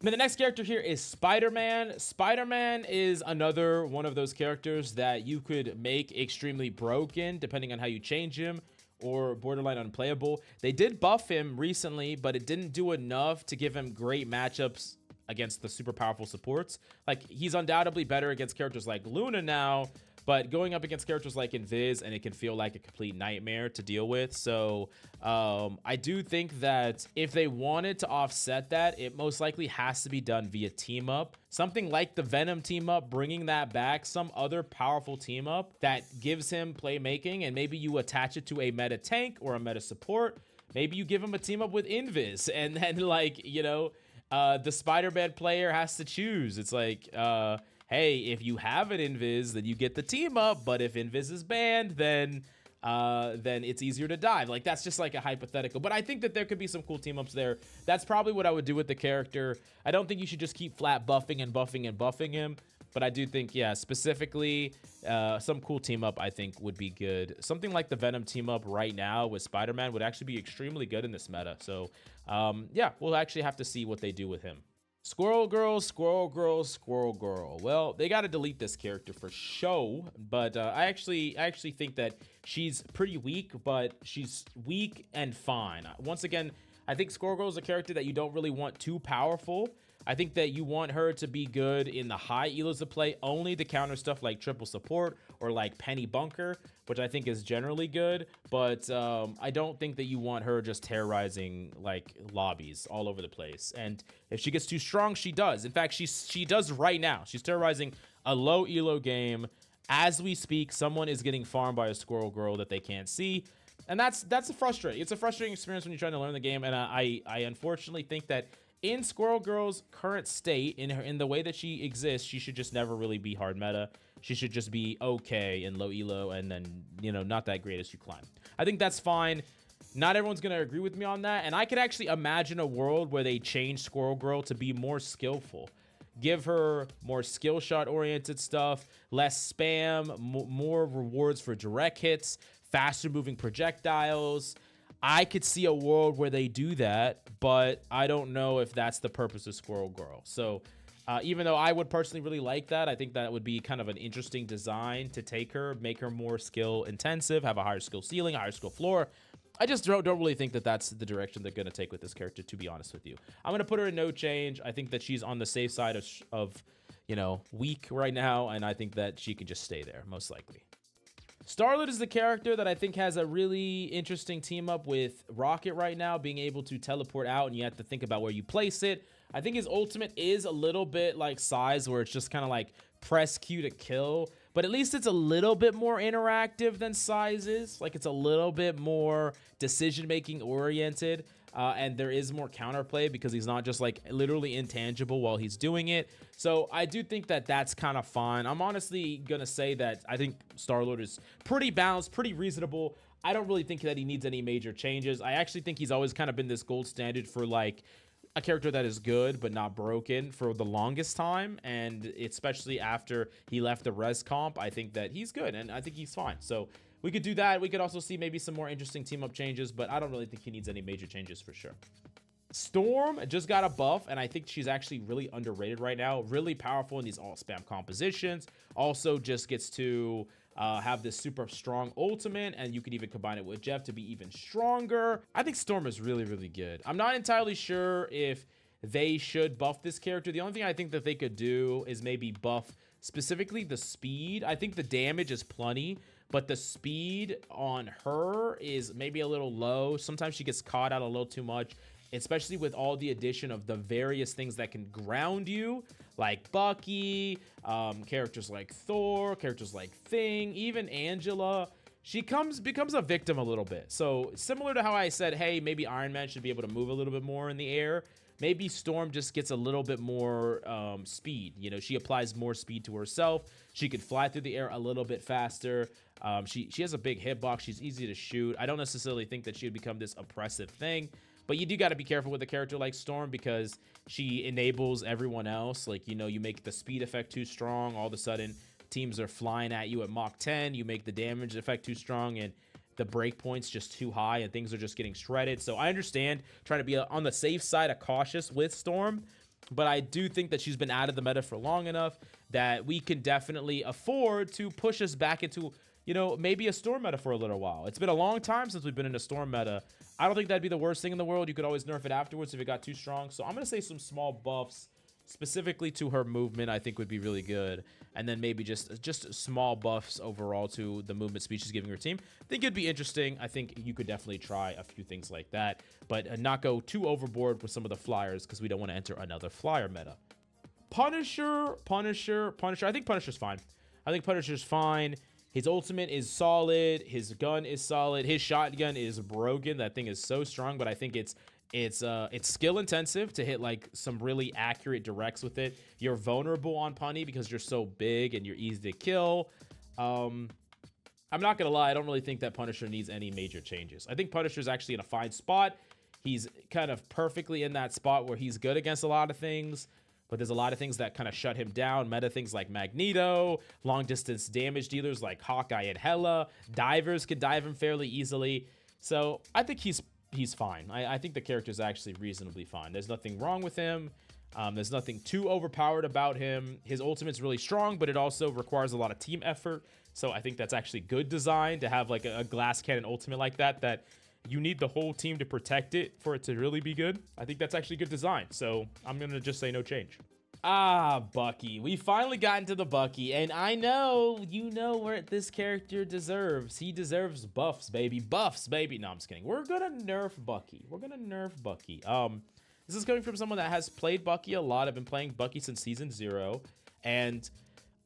And the next character here is Spider-Man. Spider-Man is another one of those characters that you could make extremely broken, depending on how you change him, or borderline unplayable. They did buff him recently, but it didn't do enough to give him great matchups against the super powerful supports. Like, he's undoubtedly better against characters like Luna now, but going up against characters like Invis, and it can feel like a complete nightmare to deal with. So I do think that if they wanted to offset that, it most likely has to be done via team up. Something like the Venom team up, bringing that back, some other powerful team up that gives him playmaking, and maybe you attach it to a meta tank or a meta support. Maybe you give him a team up with Invis, and then, like, you know, the Spider-Man player has to choose. It's like, hey, if you have an Invis, then you get the team up, but if Invis is banned, then it's easier to dive. Like, that's just like a hypothetical, but I think that there could be some cool team ups there. That's probably what I would do with the character. I don't think you should just keep flat buffing and buffing and buffing him, but I do think, yeah, specifically some cool team up I think would be good. Something like the Venom team up right now with Spider-Man would actually be extremely good in this meta. So yeah, we'll actually have to see what they do with him. Squirrel Girl, Squirrel Girl, Squirrel Girl. Well, they got to delete this character for show, but I actually think that she's pretty weak, but she's weak and fine. Once again, I think Squirrel Girl is a character that you don't really want too powerful. I think that you want her to be good in the high elos of play, only to counter stuff like triple support or like Peni bunker, which I think is generally good. But I don't think that you want her just terrorizing like lobbies all over the place. And if she gets too strong, she does. In fact, she does right now. She's terrorizing a low elo game. As we speak, someone is getting farmed by a Squirrel Girl that they can't see. And that's frustrating. It's a frustrating experience when you're trying to learn the game. And I unfortunately think that in Squirrel Girl's current state, in the way that she exists, she should just never really be hard meta. She should just be okay in low elo, and then, you know, not that great as you climb. I think that's fine. Not everyone's going to agree with me on that, and I could actually imagine a world where they change Squirrel Girl to be more skillful. Give her more skill shot oriented stuff, less spam, more rewards for direct hits, faster moving projectiles. I could see a world where they do that, but I don't know if that's the purpose of Squirrel Girl. So even though I would personally really like that, I think that would be kind of an interesting design to take her, make her more skill intensive, have a higher skill ceiling, a higher skill floor. I just don't really think that that's the direction they're going to take with this character, to be honest with you. I'm going to put her in no change. I think that she's on the safe side of you know, weak right now, and I think that she can just stay there, most likely. Starlord is the character that I think has a really interesting team up with Rocket right now, being able to teleport out, and you have to think about where you place it. I think his ultimate is a little bit like Size, where it's just kind of like press Q to kill, but at least it's a little bit more interactive than Size is. Like, it's a little bit more decision-making oriented. And there is more counterplay because he's not just like literally intangible while he's doing it. So I do think that that's kind of fine. I'm honestly going to say that I think Starlord is pretty balanced, pretty reasonable. I don't really think that he needs any major changes. I actually think he's always kind of been this gold standard for like a character that is good but not broken for the longest time, and especially after he left the res comp, I think that he's good and I think he's fine. So we could do that. We could also see maybe some more interesting team up changes, but I don't really think he needs any major changes for sure. Storm just got a buff, and I think she's actually really underrated right now. Really powerful in these all spam compositions. Also just gets to have this super strong ultimate, and you can even combine it with Jeff to be even stronger. I think Storm is really, really good. I'm not entirely sure if they should buff this character. The only thing I think that they could do is maybe buff specifically the speed. I think the damage is plenty, but the speed on her is maybe a little low. Sometimes she gets caught out a little too much, especially with all the addition of the various things that can ground you, like Bucky, characters like Thor, characters like Thing, even Angela. She becomes a victim a little bit. So similar to how I said, hey, maybe Iron Man should be able to move a little bit more in the air. maybe Storm just gets a little bit more speed. You know, she applies more speed to herself. She can fly through the air a little bit faster. She has a big hitbox. She's easy to shoot. I don't necessarily think that she would become this oppressive thing, but you do got to be careful with a character like Storm because she enables everyone else. Like, you know, you make the speed effect too strong, all of a sudden teams are flying at you at Mach 10. You make the damage effect too strong and the breakpoint's just too high and things are just getting shredded. So I understand trying to be on the safe side of cautious with Storm, but I do think that she's been out of the meta for long enough that we can definitely afford to push us back into, you know, maybe a Storm meta for a little while. It's been a long time since we've been in a Storm meta. I don't think that'd be the worst thing in the world. You could always nerf it afterwards if it got too strong. So I'm going to say some small buffs specifically to her movement I think would be really good, and then maybe just small buffs overall to the movement speed she's giving her team. I think it'd be interesting. I think you could definitely try a few things like that, but not go too overboard with some of the flyers because we don't want to enter another flyer meta. Punisher. I think Punisher's fine. I think Punisher's fine. His ultimate is solid. His gun is solid. His shotgun is broken. That thing is so strong, but I think it's skill intensive to hit like some really accurate directs with it. You're vulnerable on Peni because you're so big and you're easy to kill. I'm not gonna lie, I don't really think that Punisher needs any major changes. I think Punisher's actually in a fine spot. He's kind of perfectly in that spot where he's good against a lot of things, but there's a lot of things that kind of shut him down. Meta things like Magneto, long distance damage dealers like Hawkeye and Hela, divers can dive him fairly easily. So I think he's fine. I think the character's actually reasonably fine. There's nothing wrong with him. There's nothing too overpowered about him. His ultimate's really strong, but it also requires a lot of team effort. So I think that's actually good design to have like a glass cannon ultimate like that you need the whole team to protect it for it to really be good. I think that's actually good design. So I'm going to just say no change. Bucky. We finally got into the Bucky, and I know you know what this character deserves. He deserves buffs, baby. Buffs, baby. No, I'm just kidding. We're gonna nerf Bucky. This is coming from someone that has played Bucky a lot. I've been playing Bucky since season 0, and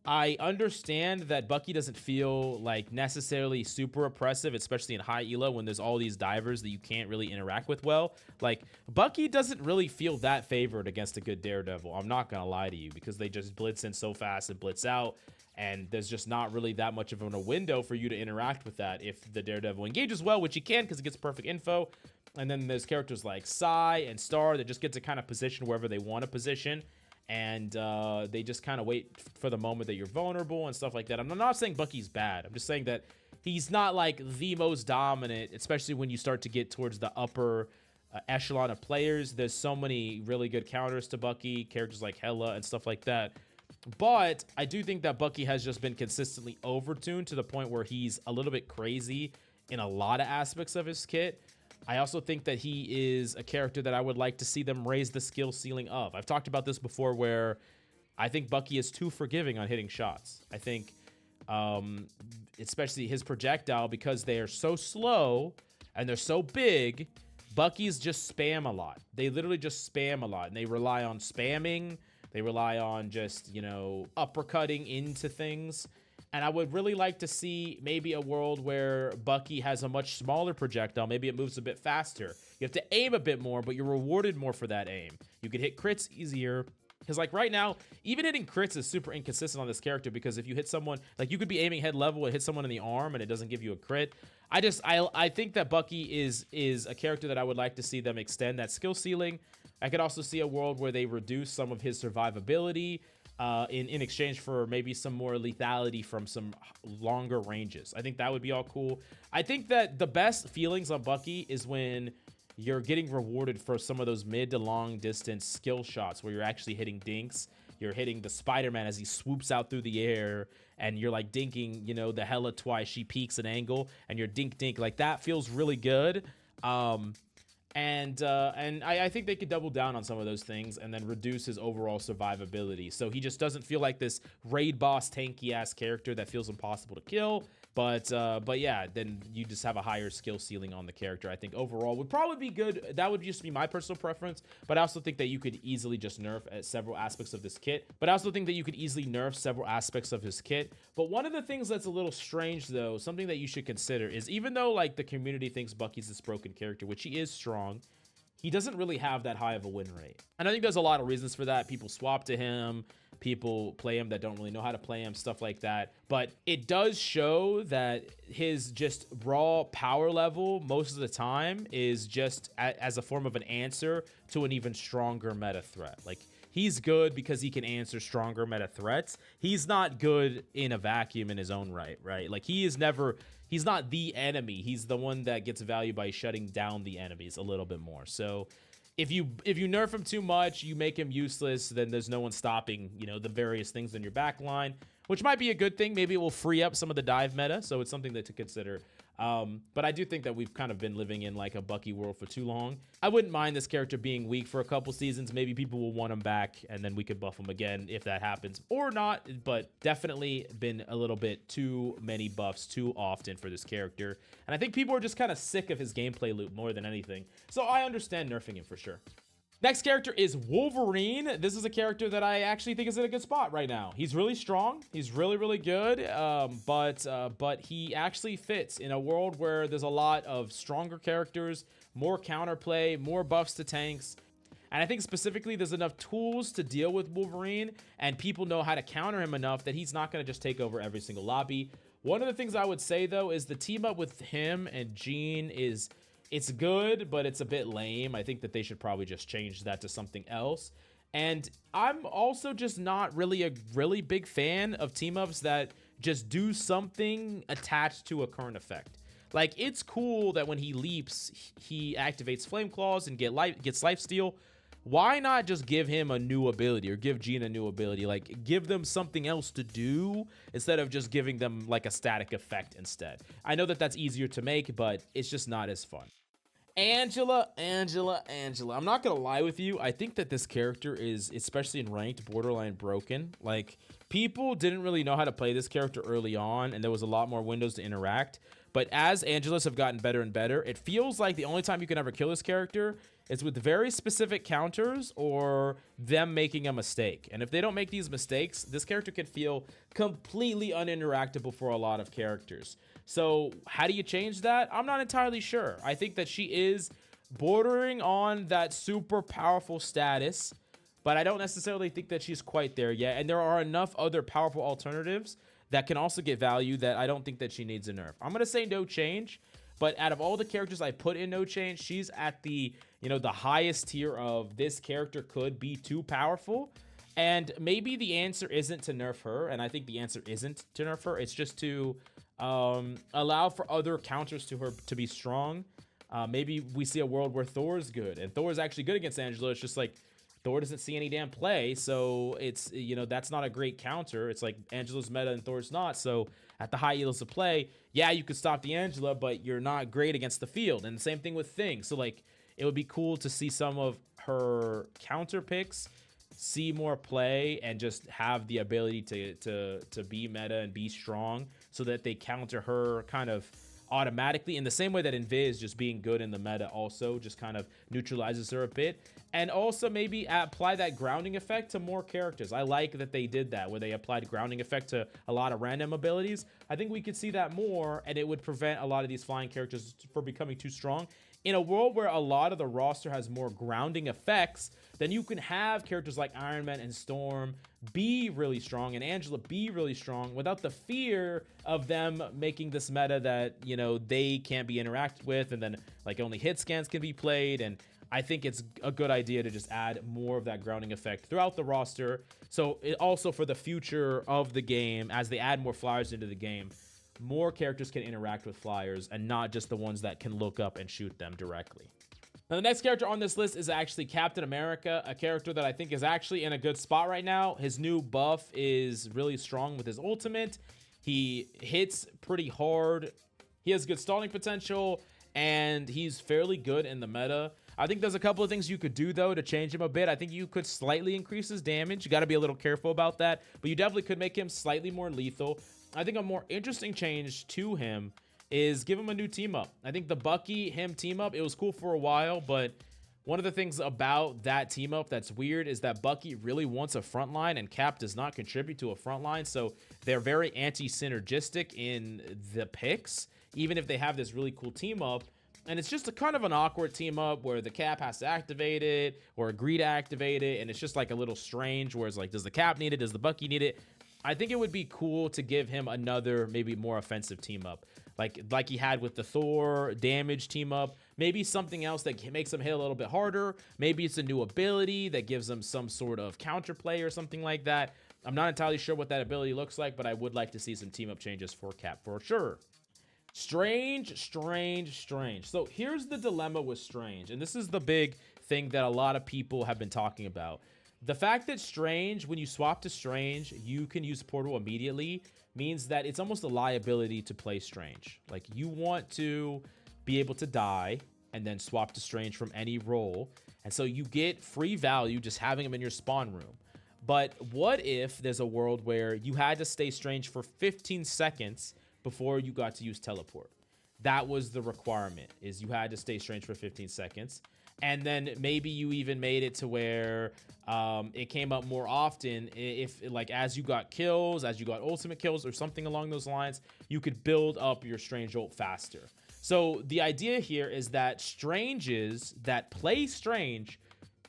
I understand that Bucky doesn't feel like necessarily super oppressive, especially in high elo when there's all these divers that you can't really interact with well. Like, Bucky doesn't really feel that favored against a good Daredevil. I'm not gonna lie to you, because they just blitz in so fast and blitz out, and there's just not really that much of a window for you to interact with that if the Daredevil engages well, which he can because he gets perfect info. And then there's characters like Psy and Star that just get to kind of position wherever they want to position. And they just kind of wait for the moment that you're vulnerable and stuff like that. I'm not saying Bucky's bad. I'm just saying that he's not like the most dominant, especially when you start to get towards the upper echelon of players. There's so many really good counters to Bucky, characters like Hela and stuff like that. But I do think that Bucky has just been consistently overtuned to the point where he's a little bit crazy in a lot of aspects of his kit. I also think that he is a character that I would like to see them raise the skill ceiling of. I've talked about this before where I think Bucky is too forgiving on hitting shots. I think especially his projectile, because they are so slow and they're so big, Bucky's just spam a lot. They literally just spam a lot, and they rely on spamming. They rely on just, you know, uppercutting into things. And I would really like to see maybe a world where Bucky has a much smaller projectile. Maybe it moves a bit faster. You have to aim a bit more, but you're rewarded more for that aim. You can hit crits easier. Because, like, right now, even hitting crits is super inconsistent on this character, because if you hit someone, like, you could be aiming head level and hit someone in the arm and it doesn't give you a crit. I think that Bucky is a character that I would like to see them extend that skill ceiling. I could also see a world where they reduce some of his survivability in exchange for maybe some more lethality from some longer ranges. I think that would be all cool. I think that the best feelings on Bucky is when you're getting rewarded for some of those mid to long distance skill shots where you're actually hitting dinks. You're hitting the Spiderman as he swoops out through the air, and you're like dinking, you know, the Hela twice. She peeks an angle and you're dink. Like, that feels really good. And I think they could double down on some of those things and then reduce his overall survivability. So he just doesn't feel like this raid boss tanky ass character that feels impossible to kill. But yeah, then you just have a higher skill ceiling on the character. I think overall would probably be good. That would just be my personal preference. But I also think that you could easily just nerf at several aspects of this kit. But one of the things that's a little strange, though, something that you should consider is, even though like the community thinks Bucky's this broken character, which he is strong, he doesn't really have that high of a win rate. And I think there's a lot of reasons for that. People swap to him, people play him that don't really know how to play him, stuff like that. But it does show that his just raw power level most of the time is just as a form of an answer to an even stronger meta threat. Like, he's good because he can answer stronger meta threats. He's not good in a vacuum in his own right, right? Like, he's not the enemy. He's the one that gets value by shutting down the enemies a little bit more. So if you nerf him too much, you make him useless, then there's no one stopping, you know, the various things in your back line, which might be a good thing. Maybe it will free up some of the dive meta, so it's something to consider. But I do think that we've kind of been living in like a Bucky world for too long. I wouldn't mind this character being weak for a couple seasons. Maybe people will want him back, and then we could buff him again if that happens, or not. But definitely been a little bit too many buffs too often for this character. And I think people are just kind of sick of his gameplay loop more than anything. So I understand nerfing him for sure. Next character is Wolverine. This is a character that I actually think is in a good spot right now. He's really strong. He's really, really good. But he actually fits in a world where there's a lot of stronger characters, more counterplay, more buffs to tanks. And I think specifically there's enough tools to deal with Wolverine, and people know how to counter him enough that he's not going to just take over every single lobby. One of the things I would say, though, is the team up with him and Jean is... it's good, but it's a bit lame. I think that they should probably just change that to something else. And I'm also just not really a really big fan of team-ups that just do something attached to a current effect. Like, it's cool that when he leaps, he activates Flame Claws and gets Lifesteal. Why not just give him a new ability, or give Jean a new ability? Like, give them something else to do instead of just giving them like a static effect instead. I know that that's easier to make, but it's just not as fun. Angela. I'm not gonna lie with you. I think that this character is, especially in ranked, borderline broken. Like, people didn't really know how to play this character early on, and there was a lot more windows to interact. But as Angelas have gotten better and better, it feels like the only time you can ever kill this character is with very specific counters or them making a mistake. And if they don't make these mistakes, this character can feel completely uninteractable for a lot of characters. So how do you change that? I'm not entirely sure. I think that she is bordering on that super powerful status, but I don't necessarily think that she's quite there yet. And there are enough other powerful alternatives that can also get value that I don't think that she needs a nerf. I'm going to say no change, but out of all the characters I put in no change, she's at the, you know, the highest tier of this character could be too powerful. And maybe the answer isn't to nerf her, and I think the answer isn't to nerf her. It's just to allow for other counters to her to be strong. Maybe we see a world where Thor's good, and Thor's actually good against Angela. It's just like Thor doesn't see any damn play, so it's, you know, that's not a great counter. It's like Angela's meta and Thor's not, so at the high yields of play, yeah, you could stop the Angela, but you're not great against the field. And the same thing with Thing. So, like, it would be cool to see some of her counter picks see more play and just have the ability to be meta and be strong so that they counter her kind of automatically, in the same way that Invis just being good in the meta also just kind of neutralizes her a bit. And also maybe apply that grounding effect to more characters. I like that they did that, where they applied grounding effect to a lot of random abilities. I think we could see that more, and it would prevent a lot of these flying characters from becoming too strong. In a world where a lot of the roster has more grounding effects, then you can have characters like Ironman and Storm be really strong, and Angela be really strong, without the fear of them making this meta that, you know, they can't be interacted with, and then like only hit scans can be played. And I think it's a good idea to just add more of that grounding effect throughout the roster. So it also, for the future of the game, as they add more flyers into the game, more characters can interact with flyers and not just the ones that can look up and shoot them directly. Now, the next character on this list is actually Captain America, a character that I think is actually in a good spot right now. His new buff is really strong with his ultimate. He hits pretty hard. He has good stalling potential, and he's fairly good in the meta. I think there's a couple of things you could do, though, to change him a bit. I think you could slightly increase his damage. You got to be a little careful about that, but you definitely could make him slightly more lethal. I think a more interesting change to him is give him a new team up. I think the Bucky him team up, it was cool for a while, but one of the things about that team up that's weird is that Bucky really wants a front line, and Cap does not contribute to a front line, so they're very anti-synergistic in the picks. Even if they have this really cool team up, And it's just a kind of an awkward team up where the Cap has to activate it or agree to activate it. And it's just like a little strange where it's like, does the Cap need it? Does the Bucky need it? I think it would be cool to give him another, maybe more offensive team up. Like he had with the Thor damage team up. Maybe something else that makes him hit a little bit harder. Maybe it's a new ability that gives him some sort of counterplay or something like that. I'm not entirely sure what that ability looks like, but I would like to see some team up changes for Cap for sure. Strange. So here's the dilemma with Strange, and this is the big thing that a lot of people have been talking about. The fact that Strange, when you swap to Strange, you can use Portal immediately means that it's almost a liability to play Strange. Like, you want to be able to die and then swap to Strange from any role, and so you get free value just having him in your spawn room. But what if there's a world where you had to stay Strange for 15 seconds before you got to use teleport? That was the requirement, is you had to stay Strange for 15 seconds. And then maybe you even made it to where it came up more often. If, like, as you got kills, as you got ultimate kills or something along those lines, you could build up your Strange ult faster. So the idea here is that Stranges that play Strange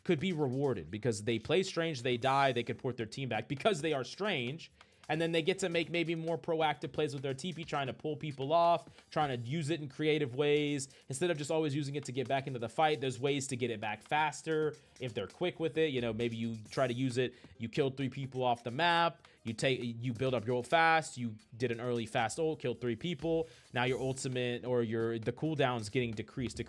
could be rewarded because they play Strange, they die, they could port their team back because they are Strange. And then they get to make maybe more proactive plays with their TP, trying to pull people off, trying to use it in creative ways. Instead of just always using it to get back into the fight, there's ways to get it back faster if they're quick with it. You know, maybe you try to use it, you killed 3 people off the map, you build up your ult fast, you did an early fast ult, killed 3 people. Now your ultimate or the cooldown's getting decreased.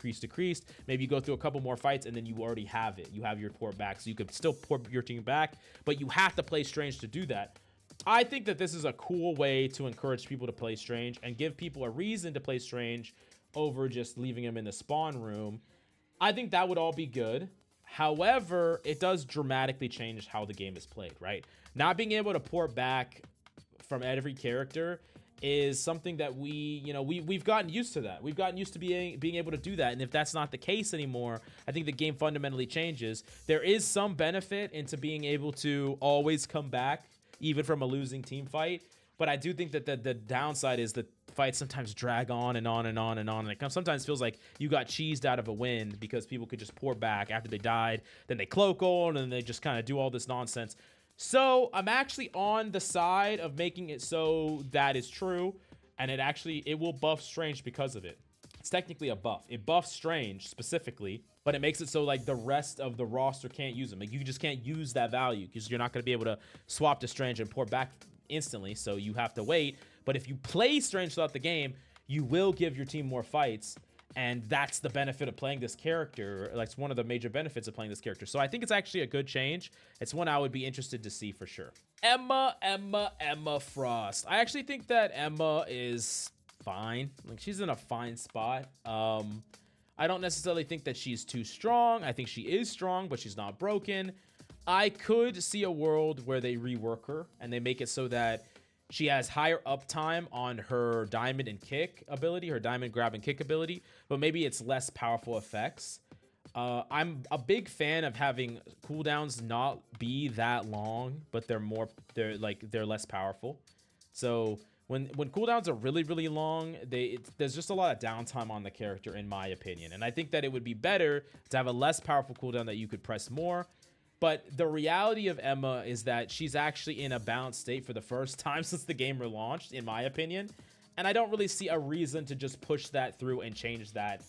Maybe you go through a couple more fights and then you already have it. You have your port back, so you could still port your team back, but you have to play Strange to do that. I think that this is a cool way to encourage people to play Strange and give people a reason to play Strange over just leaving him in the spawn room. I think that would all be good. However, it does dramatically change how the game is played, right? Not being able to port back from every character is something that we've gotten used to that. We've gotten used to being able to do that. And if that's not the case anymore, I think the game fundamentally changes. There is some benefit into being able to always come back even from a losing team fight, but I do think that the downside is that fights sometimes drag on and on and on and on, and it sometimes feels like you got cheesed out of a win because people could just pour back after they died, then they cloak on, and they just kind of do all this nonsense. So I'm actually on the side of making it so that is true, and it will buff Strange because of it. It's technically a buff. It buffs Strange specifically, but it makes it so like the rest of the roster can't use them. Like, you just can't use that value because you're not going to be able to swap to Strange and port back instantly, so you have to wait. But if you play Strange throughout the game, you will give your team more fights, and that's the benefit of playing this character. Like, it's one of the major benefits of playing this character. So I think it's actually a good change. It's one I would be interested to see for sure. Emma Frost. I actually think that Emma is fine. Like, she's in a fine spot. I don't necessarily think that she's too strong. I think she is strong, but she's not broken. I could see a world where they rework her and they make it so that she has higher uptime on her diamond and kick ability, her diamond grab and kick ability, but maybe it's less powerful effects. I'm a big fan of having cooldowns not be that long, but they're less powerful. So when cooldowns are really long, there's just a lot of downtime on the character, in my opinion. And I think that it would be better to have a less powerful cooldown that you could press more. But the reality of Emma is that she's actually in a balanced state for the first time since the game relaunched, in my opinion. And I don't really see a reason to just push that through and change that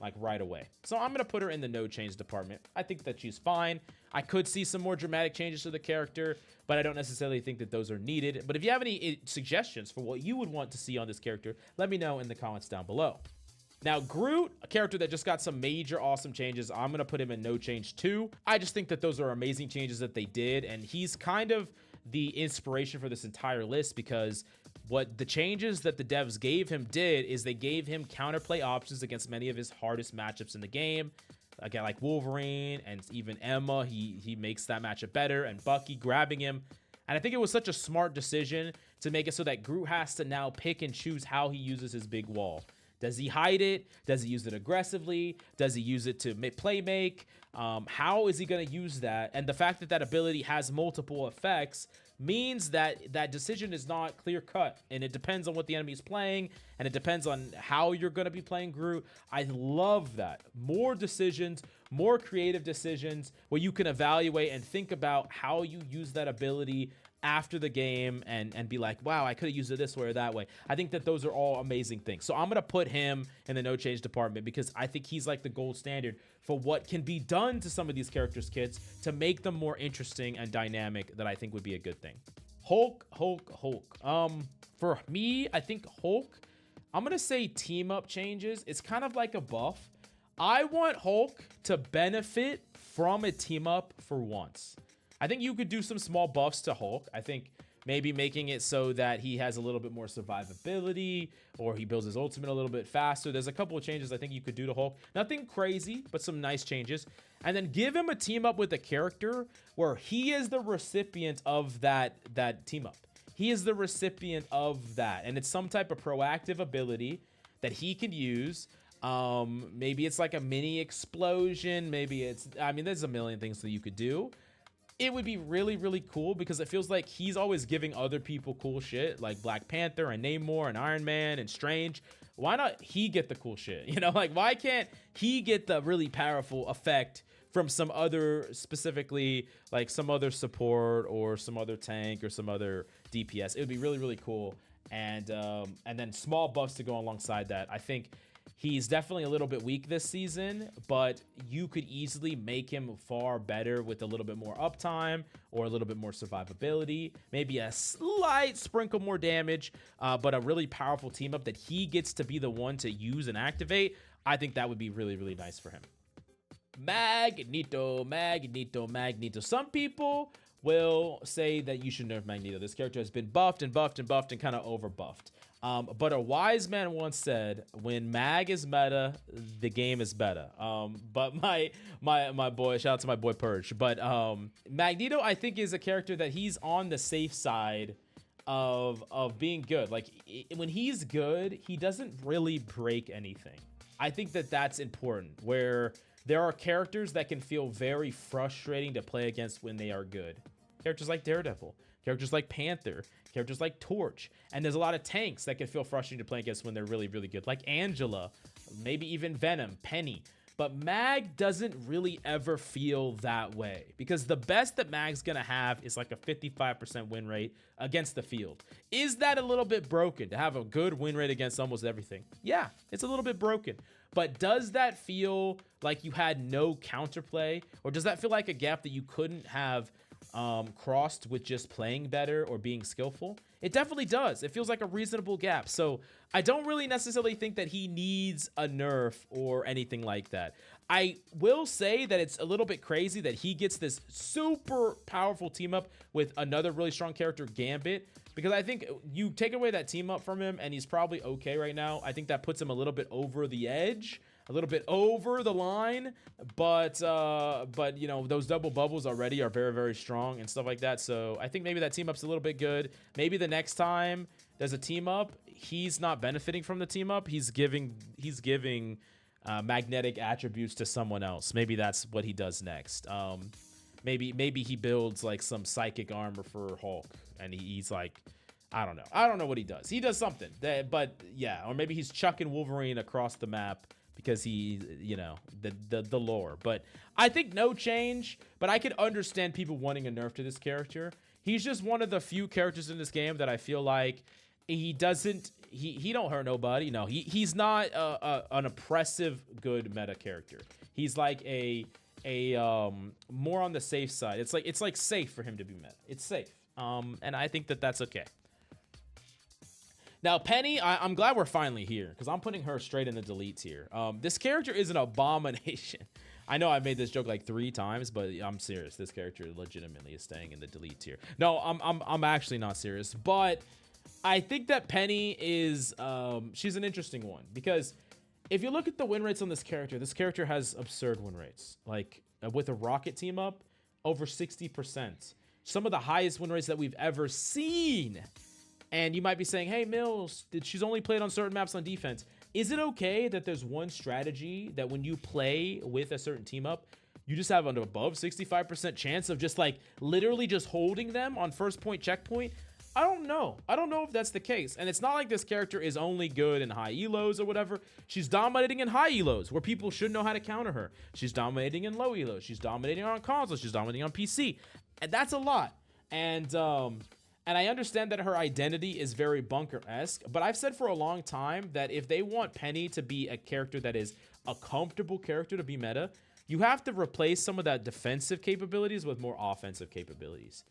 like right away. So I'm gonna put her in the no change department. I think that she's fine. I could see some more dramatic changes to the character, but I don't necessarily think that those are needed. But if you have any suggestions for what you would want to see on this character, let me know in the comments down below. Now, Groot, a character that just got some major awesome changes, I'm going to put him in no change too. I just think that those are amazing changes that they did, and he's kind of the inspiration for this entire list, because what the changes that the devs gave him did is they gave him counterplay options against many of his hardest matchups in the game. Again, like Wolverine and even Emma, he makes that matchup better, and Bucky grabbing him. And I think it was such a smart decision to make it so that Groot has to now pick and choose how he uses his big wall. Does he hide it? Does he use it aggressively? Does he use it to play make? How is he going to use that? And the fact that that ability has multiple effects means that that decision is not clear cut, and it depends on what the enemy is playing, and it depends on how you're going to be playing Groot. I love that. More decisions, more creative decisions where you can evaluate and think about how you use that ability after the game and be like, wow, I could have used it this way or that way. I think that those are all amazing things. So I'm going to put him in the no change department because I think he's like the gold standard for what can be done to some of these characters' kits to make them more interesting and dynamic, that I think would be a good thing. Hulk. For me, I think Hulk, I'm going to say team up changes. It's kind of like a buff. I want Hulk to benefit from a team up for once. I think you could do some small buffs to Hulk. I think maybe making it so that he has a little bit more survivability, or he builds his ultimate a little bit faster. There's a couple of changes I think you could do to Hulk. Nothing crazy, but some nice changes. And then give him a team up with a character where he is the recipient of that team up. He is the recipient of that. And it's some type of proactive ability that he can use. Maybe it's like a mini explosion. Maybe it's, I mean, there's a million things that you could do. It would be really, really cool because it feels like he's always giving other people cool shit, like Black Panther and Namor and Iron Man and Strange. Why not he get the cool shit? You know, like, why can't he get the really powerful effect from some other, specifically like some other support or some other tank or some other DPS? It would be really, really cool. And then small buffs to go alongside that. I think he's definitely a little bit weak this season, but you could easily make him far better with a little bit more uptime or a little bit more survivability, maybe a slight sprinkle more damage, but a really powerful team up that he gets to be the one to use and activate. I think that would be really, really nice for him. Magneto. Some people will say that you should nerf Magneto. This character has been buffed and buffed and buffed and kind of over buffed. But a wise man once said, when Mag is meta, the game is better. But my boy, shout out to my boy Purge. But Magneto, I think, is a character that he's on the safe side of being good. Like, when he's good, he doesn't really break anything. I think that that's important, where there are characters that can feel very frustrating to play against when they are good. Characters like Daredevil, characters like Panther, characters like Torch. And there's a lot of tanks that can feel frustrating to play against when they're really, really good, like Angela, maybe even Venom, Peni. But Mag doesn't really ever feel that way, because the best that Mag's gonna have is like a 55% win rate against the field. Is that a little bit broken to have a good win rate against almost everything? Yeah, it's a little bit broken. But does that feel like you had no counterplay? Or does that feel like a gap that you couldn't have crossed with just playing better or being skillful? It definitely does. It feels like a reasonable gap. So I don't really necessarily think that he needs a nerf or anything like that. I will say that it's a little bit crazy that he gets this super powerful team up with another really strong character, Gambit, because I think you take away that team up from him and he's probably okay right now. I think that puts him a little bit over the edge, a little bit over the line, but you know, those double bubbles already are very, very strong and stuff like that. So I think maybe that team up's a little bit good. Maybe the next time there's a team up, he's not benefiting from the team up. He's giving magnetic attributes to someone else. Maybe that's what he does next. Maybe he builds like some psychic armor for Hulk, and he's like, I don't know what he does. He does something, but yeah, or maybe he's chucking Wolverine across the map because he, you know, the lore. But I think no change, but I could understand people wanting a nerf to this character. He's just one of the few characters in this game that I feel like he don't hurt nobody. No, he's not an oppressive good meta character. He's like a more on the safe side. It's like safe for him to be meta. It's safe. And I think that that's okay. Now, Peni, I'm glad we're finally here, because I'm putting her straight in the deletes here. This character is an abomination. I know I've made this joke like 3 times, but I'm serious. This character legitimately is staying in the deletes here. No, I'm actually not serious, but I think that Peni is she's an interesting one, because if you look at the win rates on this character has absurd win rates. Like with a rocket team up, over 60%. Some of the highest win rates that we've ever seen. And you might be saying, hey, Mills, she's only played on certain maps on defense. Is it okay that there's one strategy that when you play with a certain team up, you just have an above 65% chance of just like literally just holding them on first point checkpoint? I don't know. I don't know if that's the case. And it's not like this character is only good in high elos or whatever. She's dominating in high elos where people should know how to counter her. She's dominating in low elos. She's dominating on console. She's dominating on PC. And that's a lot. And I understand that her identity is very bunker-esque, but I've said for a long time that if they want Peni to be a character that is a comfortable character to be meta, you have to replace some of that defensive capabilities with more offensive capabilities.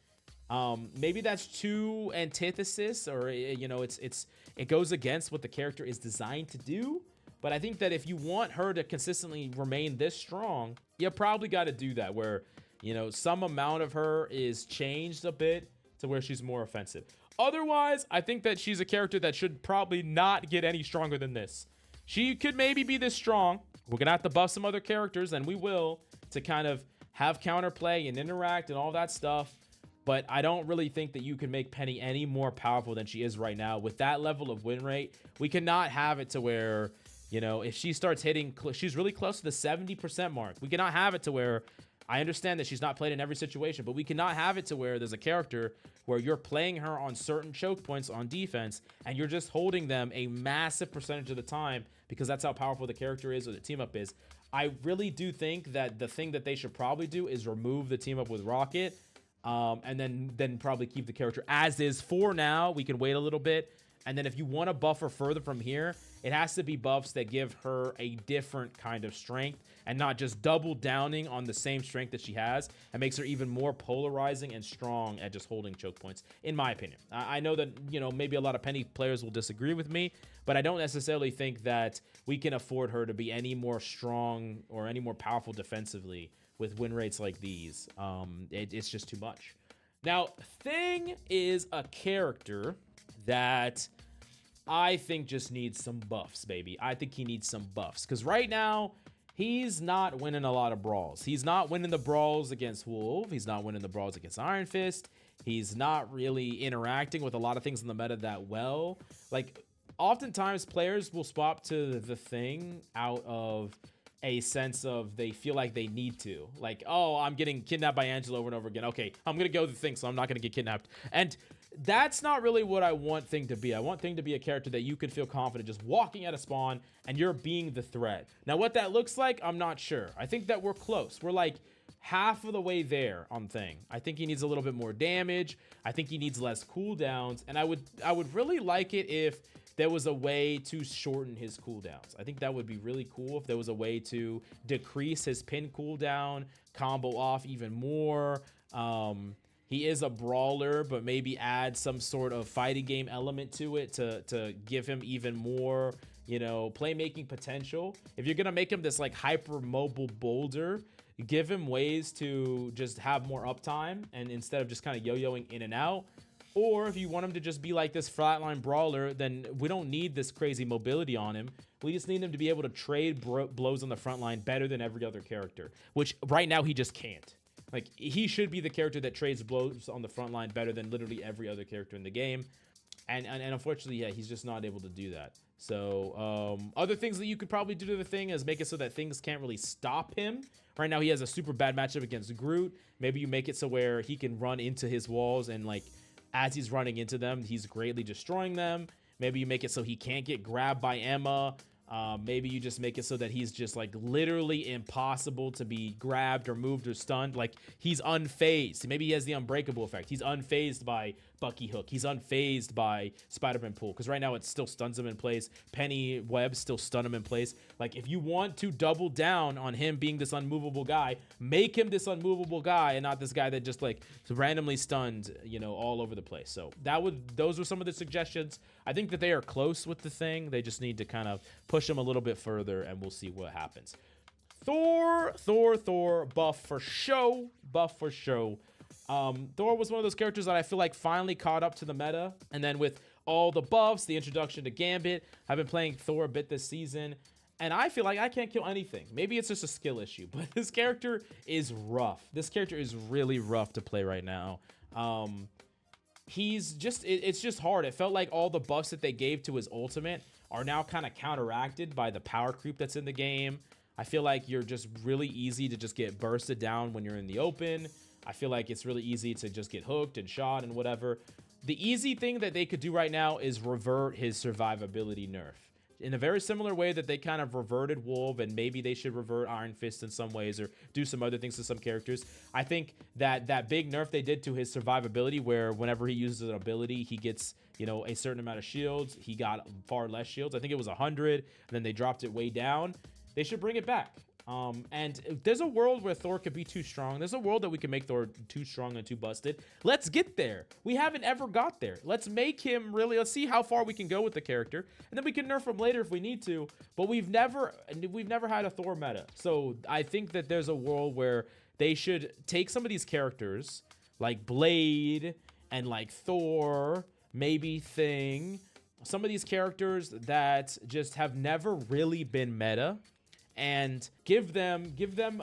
Maybe that's too antithesis, or you know, it goes against what the character is designed to do. But I think that if you want her to consistently remain this strong, you probably got to do that, where, you know, some amount of her is changed a bit to where she's more offensive. Otherwise, I think that she's a character that should probably not get any stronger than this. She could maybe be this strong. We're gonna have to buff some other characters, and we will, to kind of have counterplay and interact and all that stuff. But I don't really think that you can make Peni any more powerful than she is right now. With that level of win rate, we cannot have it to where, you know, if she starts hitting, she's really close to the 70% mark. We cannot have it to where, I understand that she's not played in every situation, but we cannot have it to where there's a character where you're playing her on certain choke points on defense and you're just holding them a massive percentage of the time because that's how powerful the character is or the team up is. I really do think that the thing that they should probably do is remove the team up with Rocket, and then probably keep the character as is for now. We can wait a little bit. And then if you want to buff her further from here, it has to be buffs that give her a different kind of strength and not just double downing on the same strength that she has, and makes her even more polarizing and strong at just holding choke points, in my opinion. I know that, you know, maybe a lot of Peni players will disagree with me, but I don't necessarily think that we can afford her to be any more strong or any more powerful defensively with win rates like these. It's just too much. Now, Thing is a character that I think just needs some buffs, baby. I think he needs some buffs, because right now he's not winning a lot of brawls. He's not winning the brawls against Wolf. He's not winning the brawls against Ironfist. He's not really interacting with a lot of things in the meta that well. Like, oftentimes players will swap to the Thing out of a sense of they feel like they need to. Like, oh, I'm getting kidnapped by Angela over and over again. Okay, I'm going to go the Thing, so I'm not going to get kidnapped. And that's not really what I want Thing to be. I want Thing to be a character that you can feel confident just walking at a spawn and you're being the threat. Now, what that looks like, I'm not sure. I think that we're close. We're like half of the way there on Thing. I think he needs a little bit more damage. I think he needs less cooldowns. And I would really like it if there was a way to shorten his cooldowns. I think that would be really cool if there was a way to decrease his pin cooldown, combo off even more. He is a brawler, but maybe add some sort of fighting game element to it to give him even more, you know, playmaking potential. If you're gonna make him this like hyper mobile boulder, give him ways to just have more uptime, and instead of just kind of yo-yoing in and out. Or if you want him to just be like this flatline brawler, then we don't need this crazy mobility on him. We just need him to be able to trade blows on the front line better than every other character, which right now he just can't. Like, he should be the character that trades blows on the front line better than literally every other character in the game. And unfortunately, yeah, he's just not able to do that. So other things that you could probably do to the Thing is make it so that things can't really stop him. Right now he has a super bad matchup against Groot. Maybe you make it so where he can run into his walls, and like as he's running into them, he's greatly destroying them. Maybe you make it so he can't get grabbed by Emma. Maybe you just make it so that he's just like literally impossible to be grabbed or moved or stunned. Like, he's unfazed. Maybe he has the unbreakable effect. He's unfazed by Bucky Hook. He's unfazed by Spiderman pull, because right now it still stuns him in place. Penny webs still stun him in place. Like, if you want to double down on him being this unmovable guy, make him this unmovable guy and not this guy that just like randomly stunned, you know, all over the place. So those were some of the suggestions. I think that they are close with the Thing. They just need to kind of push him a little bit further, and we'll see what happens. Thor, buff for show, Thor was one of those characters that I feel like finally caught up to the meta, and then with all the buffs, the introduction to Gambit, I've been playing Thor a bit this season, and I feel like I can't kill anything. Maybe it's just a skill issue, but this character is rough. This character is really rough to play right now. It's just hard. It felt like all the buffs that they gave to his ultimate are now kind of counteracted by the power creep that's in the game. I feel like you're just really easy to just get bursted down when you're in the open. I feel like it's really easy to just get hooked and shot and whatever. The easy thing that they could do right now is revert his survivability nerf. In a very similar way that they kind of reverted Wolf, and maybe they should revert Iron Fist in some ways or do some other things to some characters. I think that that big nerf they did to his survivability, where whenever he uses an ability, he gets, you know, a certain amount of shields. He got far less shields. I think it was 100, and then they dropped it way down. They should bring it back. And there's a world where Thor could be too strong. There's a world that we can make Thor too strong and too busted. Let's get there. We haven't ever got there. Let's make him really, let's see how far we can go with the character, and then we can nerf him later if we need to. But we've never had a Thor meta. So I think that there's a world where they should take some of these characters like Blade and like Thor, maybe Thing, some of these characters that just have never really been meta, and give them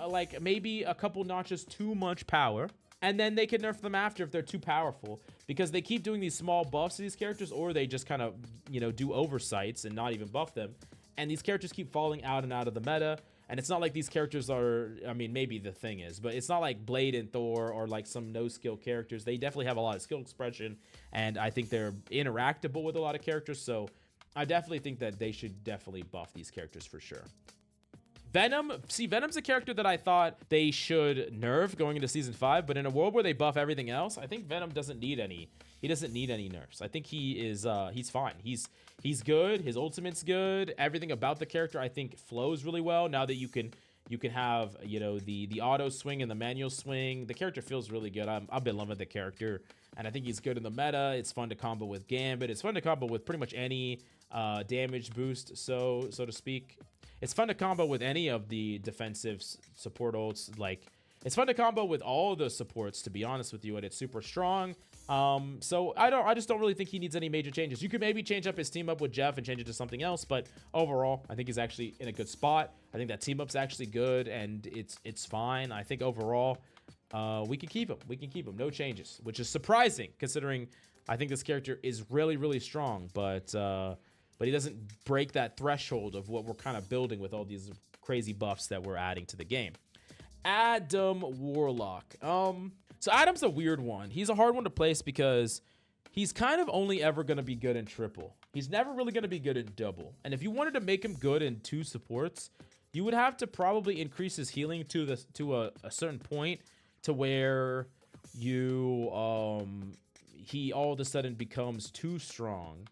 like maybe a couple notches too much power, and then they can nerf them after if they're too powerful, because they keep doing these small buffs to these characters, or they just kind of, you know, do oversights and not even buff them, and these characters keep falling out and out of the meta. And it's not like these characters are, I mean, maybe the Thing is, but it's not like Blade and Thor or like some no skill characters. They definitely have a lot of skill expression, and I think they're interactable with a lot of characters. So I definitely think that they should definitely buff these characters for sure. Venom, see, Venom's a character that I thought they should nerf going into season 5, but in a world where they buff everything else, I think Venom doesn't need any. He doesn't need any nerfs. I think he is, he's fine. He's good. His ultimate's good. Everything about the character, I think, flows really well. Now that you can have, you know, the auto swing and the manual swing, the character feels really good. I've been loving the character, and I think he's good in the meta. It's fun to combo with Gambit. It's fun to combo with pretty much any damage boost, so to speak. It's fun to combo with any of the defensive support ults. Like, it's fun to combo with all of the supports, to be honest with you, and it's super strong. So I just don't really think he needs any major changes. You could maybe change up his team up with Jeff and change it to something else, but overall, I think he's actually in a good spot. I think that team up's actually good, and it's fine. I think overall, we can keep him. We can keep him. No changes, which is surprising considering I think this character is really, really strong, but he doesn't break that threshold of what we're kind of building with all these crazy buffs that we're adding to the game. Adam Warlock. So Adam's a weird one. He's a hard one to place because he's kind of only ever going to be good in triple. He's never really going to be good in double. And if you wanted to make him good in 2 supports, you would have to probably increase his healing to a certain point to where you he all of a sudden becomes too strong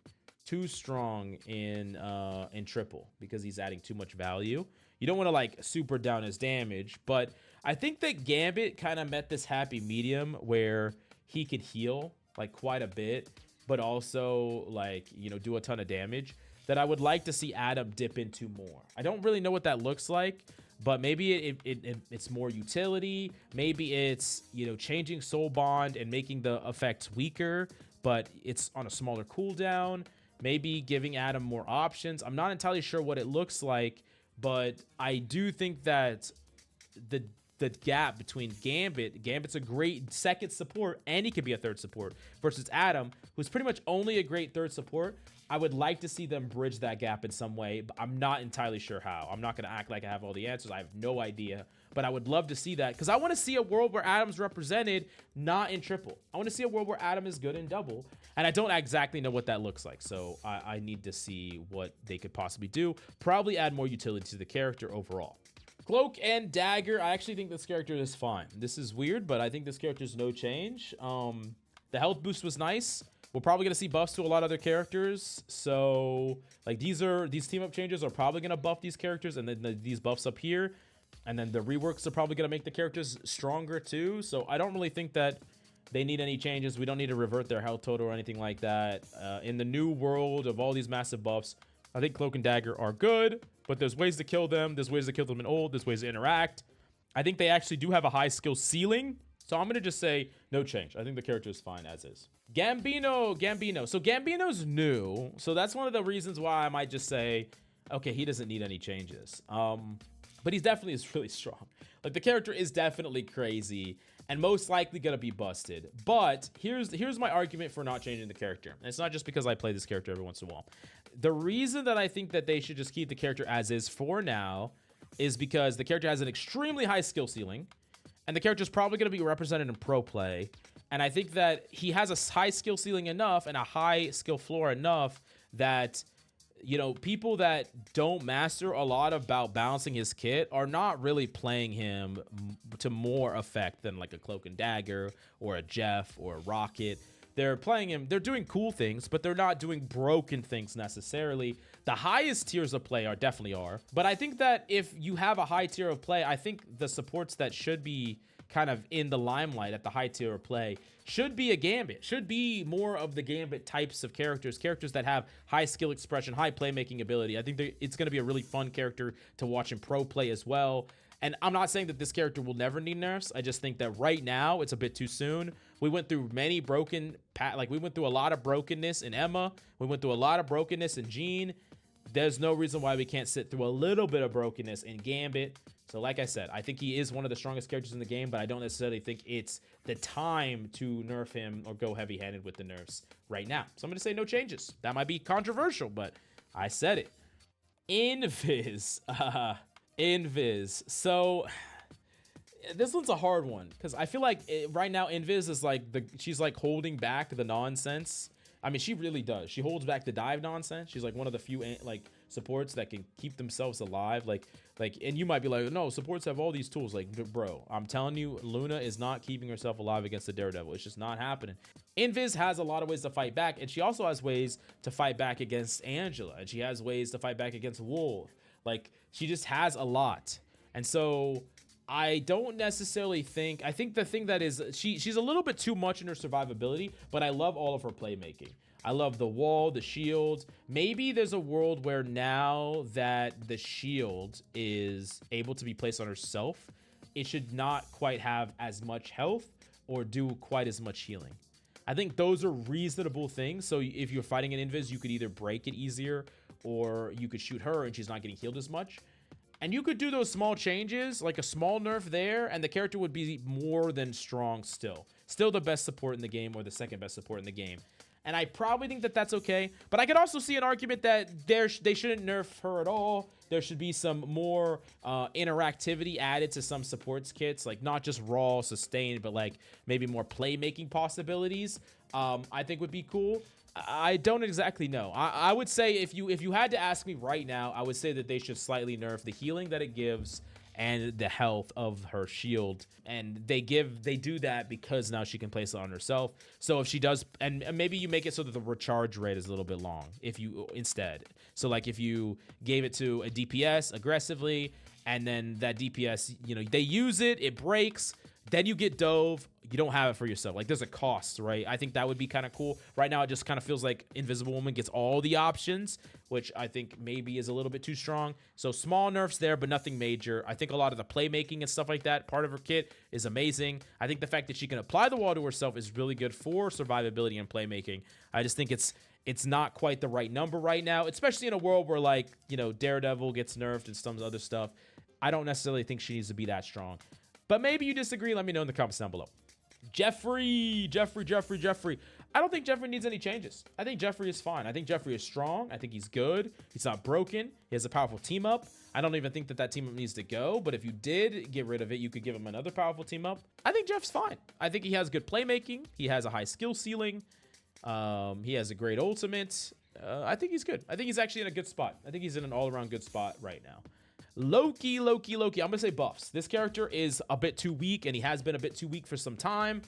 in triple, because he's adding too much value. You don't want to like super down his damage, but I think that Gambit kind of met this happy medium where he could heal like quite a bit, but also like, you know, do a ton of damage, that I would like to see Adam dip into more. I don't really know what that looks like, but maybe it's more utility. Maybe it's, you know, changing Soul Bond and making the effects weaker, but it's on a smaller cooldown. Maybe giving Adam more options. I'm not entirely sure what it looks like, but I do think that the gap between Gambit's a great second support, and he could be a third support, versus Adam, who's pretty much only a great third support. I would like to see them bridge that gap in some way, but I'm not entirely sure how. I'm not going to act like I have all the answers. I have no idea, but I would love to see that, because I want to see a world where Adam's represented not in triple. I want to see a world where Adam is good in double, and I don't exactly know what that looks like, so I need to see what they could possibly do. Probably add more utility to the character overall. Cloak and Dagger. I actually think this character is fine. This is weird, but I think this character is no change. The health boost was nice. We're probably going to see buffs to a lot of other characters. So, like, these team up changes are probably going to buff these characters, and then these buffs up here. And then the reworks are probably going to make the characters stronger too. So I don't really think that they need any changes. We don't need to revert their health total or anything like that. In the new world of all these massive buffs, I think Cloak and Dagger are good, but there's ways to kill them. There's ways to kill them in old. There's ways to interact. I think they actually do have a high skill ceiling. So I'm going to just say no change. I think the character is fine as is. Gambino. So Gambino's new. So that's one of the reasons why I might just say, okay, he doesn't need any changes. But he definitely is really strong. Like, the character is definitely crazy. and most likely gonna be busted. But here's my argument for not changing the character. And it's not just because I play this character every once in a while. The reason that I think that they should just keep the character as is for now is because the character has an extremely high skill ceiling, and the character is probably going to be represented in pro play. And I think that he has a high skill ceiling enough and a high skill floor enough that, you know, people that don't master a lot about balancing his kit are not really playing him to more effect than like a Cloak and Dagger or a Jeff or a Rocket. They're playing him, they're doing cool things, but they're not doing broken things necessarily. The highest tiers of play definitely are. But I think that if you have a high tier of play, I think the supports that should be kind of in the limelight at the high tier of play should be a Gambit, should be more of the Gambit types of characters that have high skill expression, high playmaking ability. I think it's going to be a really fun character to watch in pro play as well. And I'm not saying that this character will never need nerfs. I just think that right now it's a bit too soon. We went through many we went through a lot of brokenness in Emma. We went through a lot of brokenness in Jean. There's no reason why we can't sit through a little bit of brokenness in Gambit. So like I said, I think he is one of the strongest characters in the game, but I don't necessarily think it's the time to nerf him or go heavy-handed with the nerfs right now. So I'm going to say no changes. That might be controversial, but I said it. Invis. Invis. So this one's a hard one because I feel like right now Invis is like she's like holding back the nonsense. I mean, she really does. She holds back the dive nonsense. She's like one of the few like supports that can keep themselves alive. Like, and you might be like, no, supports have all these tools. Like, bro, I'm telling you, Luna is not keeping herself alive against the Daredevil. It's just not happening. Invis has a lot of ways to fight back, and she also has ways to fight back against Angela, and she has ways to fight back against Wolf. Like, she just has a lot. And so I don't necessarily think, I think the thing that is, she's a little bit too much in her survivability, but I love all of her playmaking. I love the wall, the shield. Maybe there's a world where now that the shield is able to be placed on herself, it should not quite have as much health or do quite as much healing. I think those are reasonable things. So if you're fighting an Invis, you could either break it easier or you could shoot her and she's not getting healed as much. And you could do those small changes, like a small nerf there, and the character would be more than strong still. Still the best support in the game or the second best support in the game. And I probably think that that's okay. But I could also see an argument that they shouldn't nerf her at all. There should be some more interactivity added to some supports kits, like not just raw sustain, but like maybe more playmaking possibilities. I think would be cool. I don't exactly know. I would say if you had to ask me right now, I would say that they should slightly nerf the healing that it gives and the health of her shield. And they do that because now she can place it on herself. So if she does, and maybe you make it so that the recharge rate is a little bit long if you instead. So like if you gave it to a DPS aggressively, and then that DPS, you know, they use it, it breaks, then you get dove, you don't have it for yourself. Like there's a cost, right? I think that would be kind of cool. Right now, it just kind of feels like Invisible Woman gets all the options, which I think maybe is a little bit too strong. So small nerfs there, but nothing major. I think a lot of the playmaking and stuff like that, part of her kit is amazing. I think the fact that she can apply the wall to herself is really good for survivability and playmaking. I just think it's not quite the right number right now, especially in a world where like, you know, Daredevil gets nerfed and some other stuff. I don't necessarily think she needs to be that strong. But maybe you disagree. Let me know in the comments down below. Jeffrey. I don't think Jeffrey needs any changes. I think Jeffrey is fine. I think Jeffrey is strong. I think he's good. He's not broken. He has a powerful team up. I don't even think that team up needs to go. But if you did get rid of it, you could give him another powerful team up. I think Jeff's fine. I think he has good playmaking. He has a high skill ceiling. He has a great ultimate. I think he's good. I think he's actually in a good spot. I think he's in an all-around good spot right now. Loki. I'm gonna say buffs. This character is a bit too weak, and he has been a bit too weak for some time.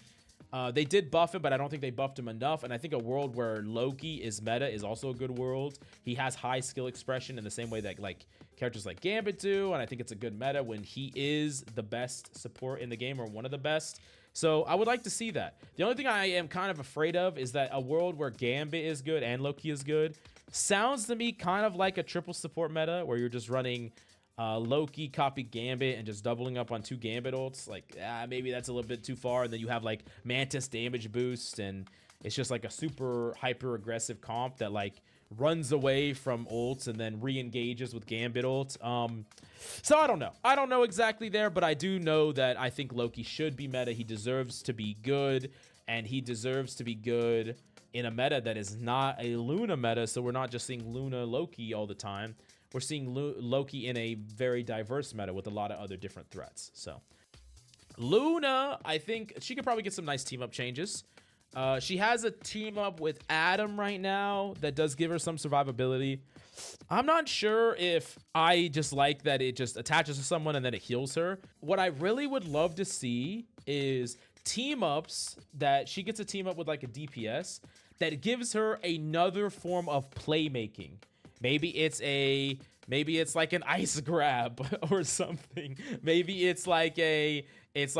They did buff him, but I don't think they buffed him enough. And I think a world where Loki is meta is also a good world. He has high skill expression in the same way that like characters like Gambit do, and I think it's a good meta when he is the best support in the game or one of the best. So I would like to see that. The only thing I am kind of afraid of is that a world where Gambit is good and Loki is good sounds to me kind of like a triple support meta where you're just running Loki, copy Gambit, and just doubling up on 2 Gambit ults. Like, maybe that's a little bit too far. And then you have like Mantis damage boost, and it's just like a super hyper aggressive comp that like runs away from ults and then re-engages with Gambit ult. So I don't know. I don't know exactly there, but I do know that I think Loki should be meta. He deserves to be good, and he deserves to be good in a meta that is not a Luna meta, so we're not just seeing Luna Loki all the time. We're seeing Loki in a very diverse meta with a lot of other different threats. So Luna, I think she could probably get some nice team up changes. She has a team up with Adam right now that does give her some survivability. I'm not sure if I just like that it just attaches to someone and then it heals her. What I really would love to see is team ups that she gets a team up with like a DPS that gives her another form of playmaking. Maybe it's like an ice grab or something. Maybe it's like maybe it's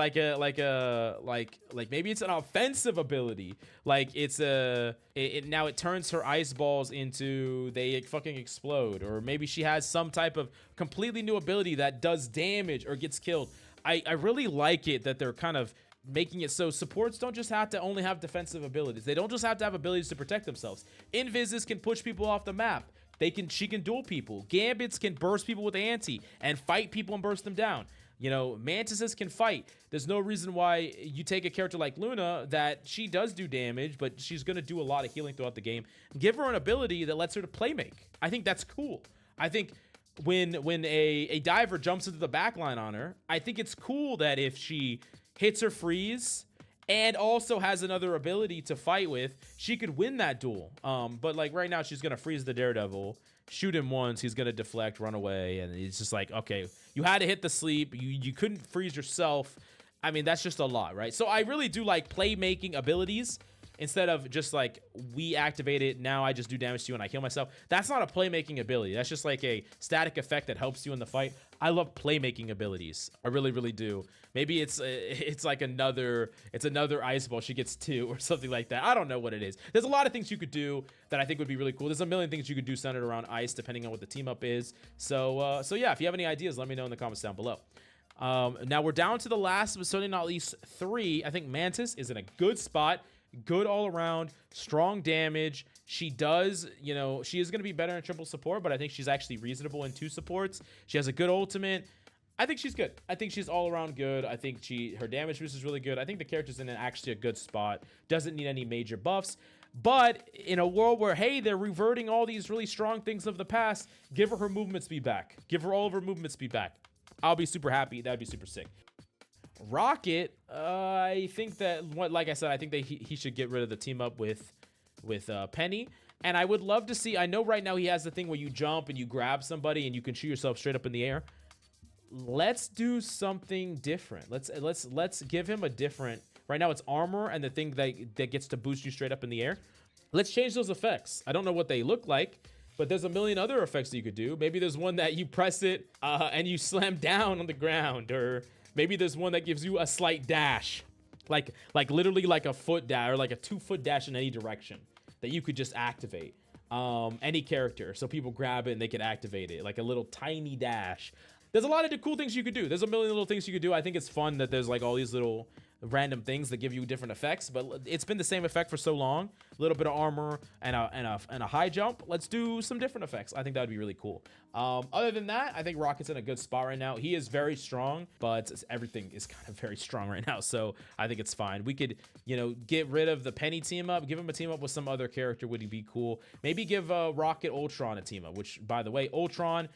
an offensive ability. Like now it turns her ice balls into they fucking explode. Or maybe she has some type of completely new ability that does damage or gets killed. I really like it that they're kind of making it so supports don't just have to only have defensive abilities. They don't just have to have abilities to protect themselves. Invises can push people off the map. She can duel people. Gambits can burst people with anti and fight people and burst them down. You know, Mantises can fight. There's no reason why you take a character like Luna that she does do damage, but she's going to do a lot of healing throughout the game. Give her an ability that lets her to play make. I think that's cool. I think when a diver jumps into the backline on her, I think it's cool that if she hits her freeze and also has another ability to fight with, she could win that duel. But like right now, she's gonna freeze the Daredevil, shoot him once, he's gonna deflect, run away, and it's just like, okay, you had to hit the sleep, you couldn't freeze yourself. I mean, that's just a lot, right? So I really do like playmaking abilities instead of just like, we activate it, now I just do damage to you and I heal myself. That's not a playmaking ability. That's just like a static effect that helps you in the fight. I love playmaking abilities. I really, really do. Maybe it's like another ice ball. She gets 2 or something like that. I don't know what it is. There's a lot of things you could do that I think would be really cool. There's a million things you could do centered around ice, depending on what the team up is. So yeah, if you have any ideas, let me know in the comments down below. Now we're down to the last, but certainly not least, 3. I think Mantis is in a good spot. Good all around, strong damage. She does, you know, she is going to be better in triple support, but I think she's actually reasonable in 2 supports. She has a good ultimate. I think she's good. I think she's all around good. I think her damage boost is really good. I think the character's in actually a good spot. Doesn't need any major buffs. But in a world where, hey, they're reverting all these really strong things of the past, give her movement speed back. Give her all of her movement speed back. I'll be super happy. That'd be super sick. Rocket, I think that, like I said, I think that he should get rid of the team up with Peni. And I would love to see, I know right now he has the thing where you jump and you grab somebody and you can shoot yourself straight up in the air. Let's do something different. Let's give him a different, right now it's armor and the thing that gets to boost you straight up in the air. Let's change those effects. I don't know what they look like, but there's a million other effects that you could do. Maybe there's one that you press it and you slam down on the ground, or maybe there's one that gives you a slight dash, like literally like a foot dash or like a 2-foot dash in any direction that you could just activate. Any character, so people grab it and they can activate it, like a little tiny dash. There's a lot of cool things you could do. There's a million little things you could do. I think it's fun that there's like all these little random things that give you different effects, but it's been the same effect for so long. A little bit of armor and a high jump. Let's do some different effects. I think that would be really cool. Other than that, I think Rocket's in a good spot right now. He is very strong, but everything is kind of very strong right now, so I think it's fine. We could, you know, get rid of the Peni team up, give him a team up with some other character would be cool. Maybe give Rocket Ultron a team up, which, by the way, Ultron,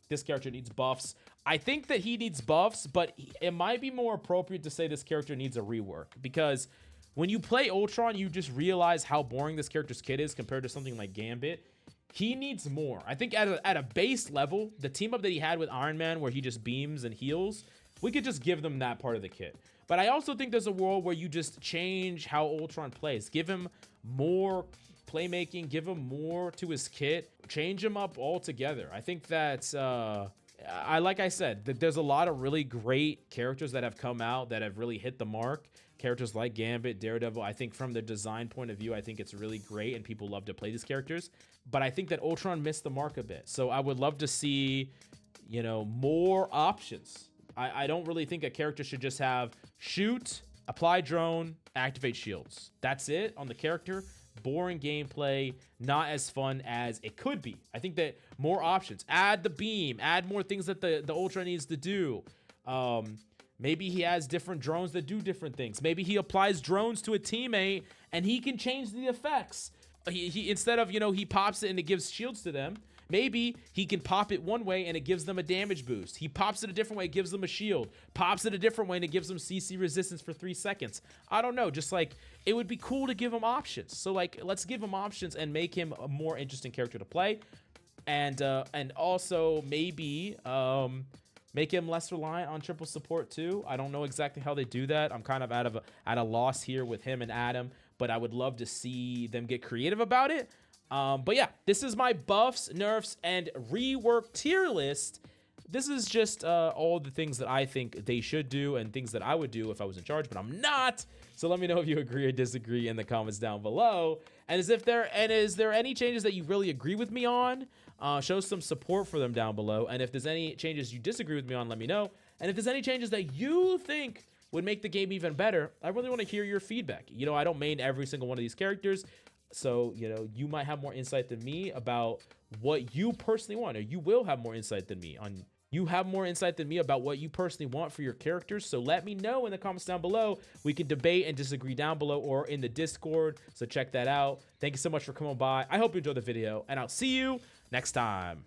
this character needs buffs. I think that he needs buffs, but it might be more appropriate to say this character needs a rework, because when you play Ultron, you just realize how boring this character's kit is compared to something like Gambit. He needs more. I think at a base level, the team up that he had with Ironman where he just beams and heals, we could just give them that part of the kit. But I also think there's a world where you just change how Ultron plays. Give him more playmaking, give him more to his kit, change him up altogether. I think that's like I said, that there's a lot of really great characters that have come out that have really hit the mark. Characters like Gambit, Daredevil, I think from the design point of view, I think it's really great and people love to play these characters. But I think that Ultron missed the mark a bit. So I would love to see, you know, more options. I don't really think a character should just have shoot, apply drone, activate shields. That's it on the character. boring gameplay, not as fun as it could be. I think that more options, add the beam, add more things that the Ultra needs to do. Maybe he has different drones that do different things. Maybe he applies drones to a teammate and he can change the effects. He instead of, you know, he pops it and it gives shields to them, maybe he can pop it one way and it gives them a damage boost. He pops it a different way, it gives them a shield. Pops it a different way and it gives them CC resistance for 3 seconds. I don't know, just like, it would be cool to give him options. So like, let's give him options and make him a more interesting character to play. And also maybe make him less reliant on triple support too. I don't know exactly how they do that. I'm kind of at a loss here with him and Adam, but I would love to see them get creative about it. But yeah, this is my buffs, nerfs, and rework tier list. This is just all the things that I think they should do and things that I would do if I was in charge, but I'm not. So let me know if you agree or disagree in the comments down below. And is there any changes that you really agree with me on? Show some support for them down below. And if there's any changes you disagree with me on, let me know. And if there's any changes that you think would make the game even better, I really want to hear your feedback. You know, I don't main every single one of these characters. So, you know, you might have more insight than me about what you personally want, or you will have more insight than me on. You have more insight than me about what you personally want for your characters. So let me know in the comments down below. We can debate and disagree down below or in the Discord. So check that out. Thank you so much for coming by. I hope you enjoyed the video, and I'll see you next time.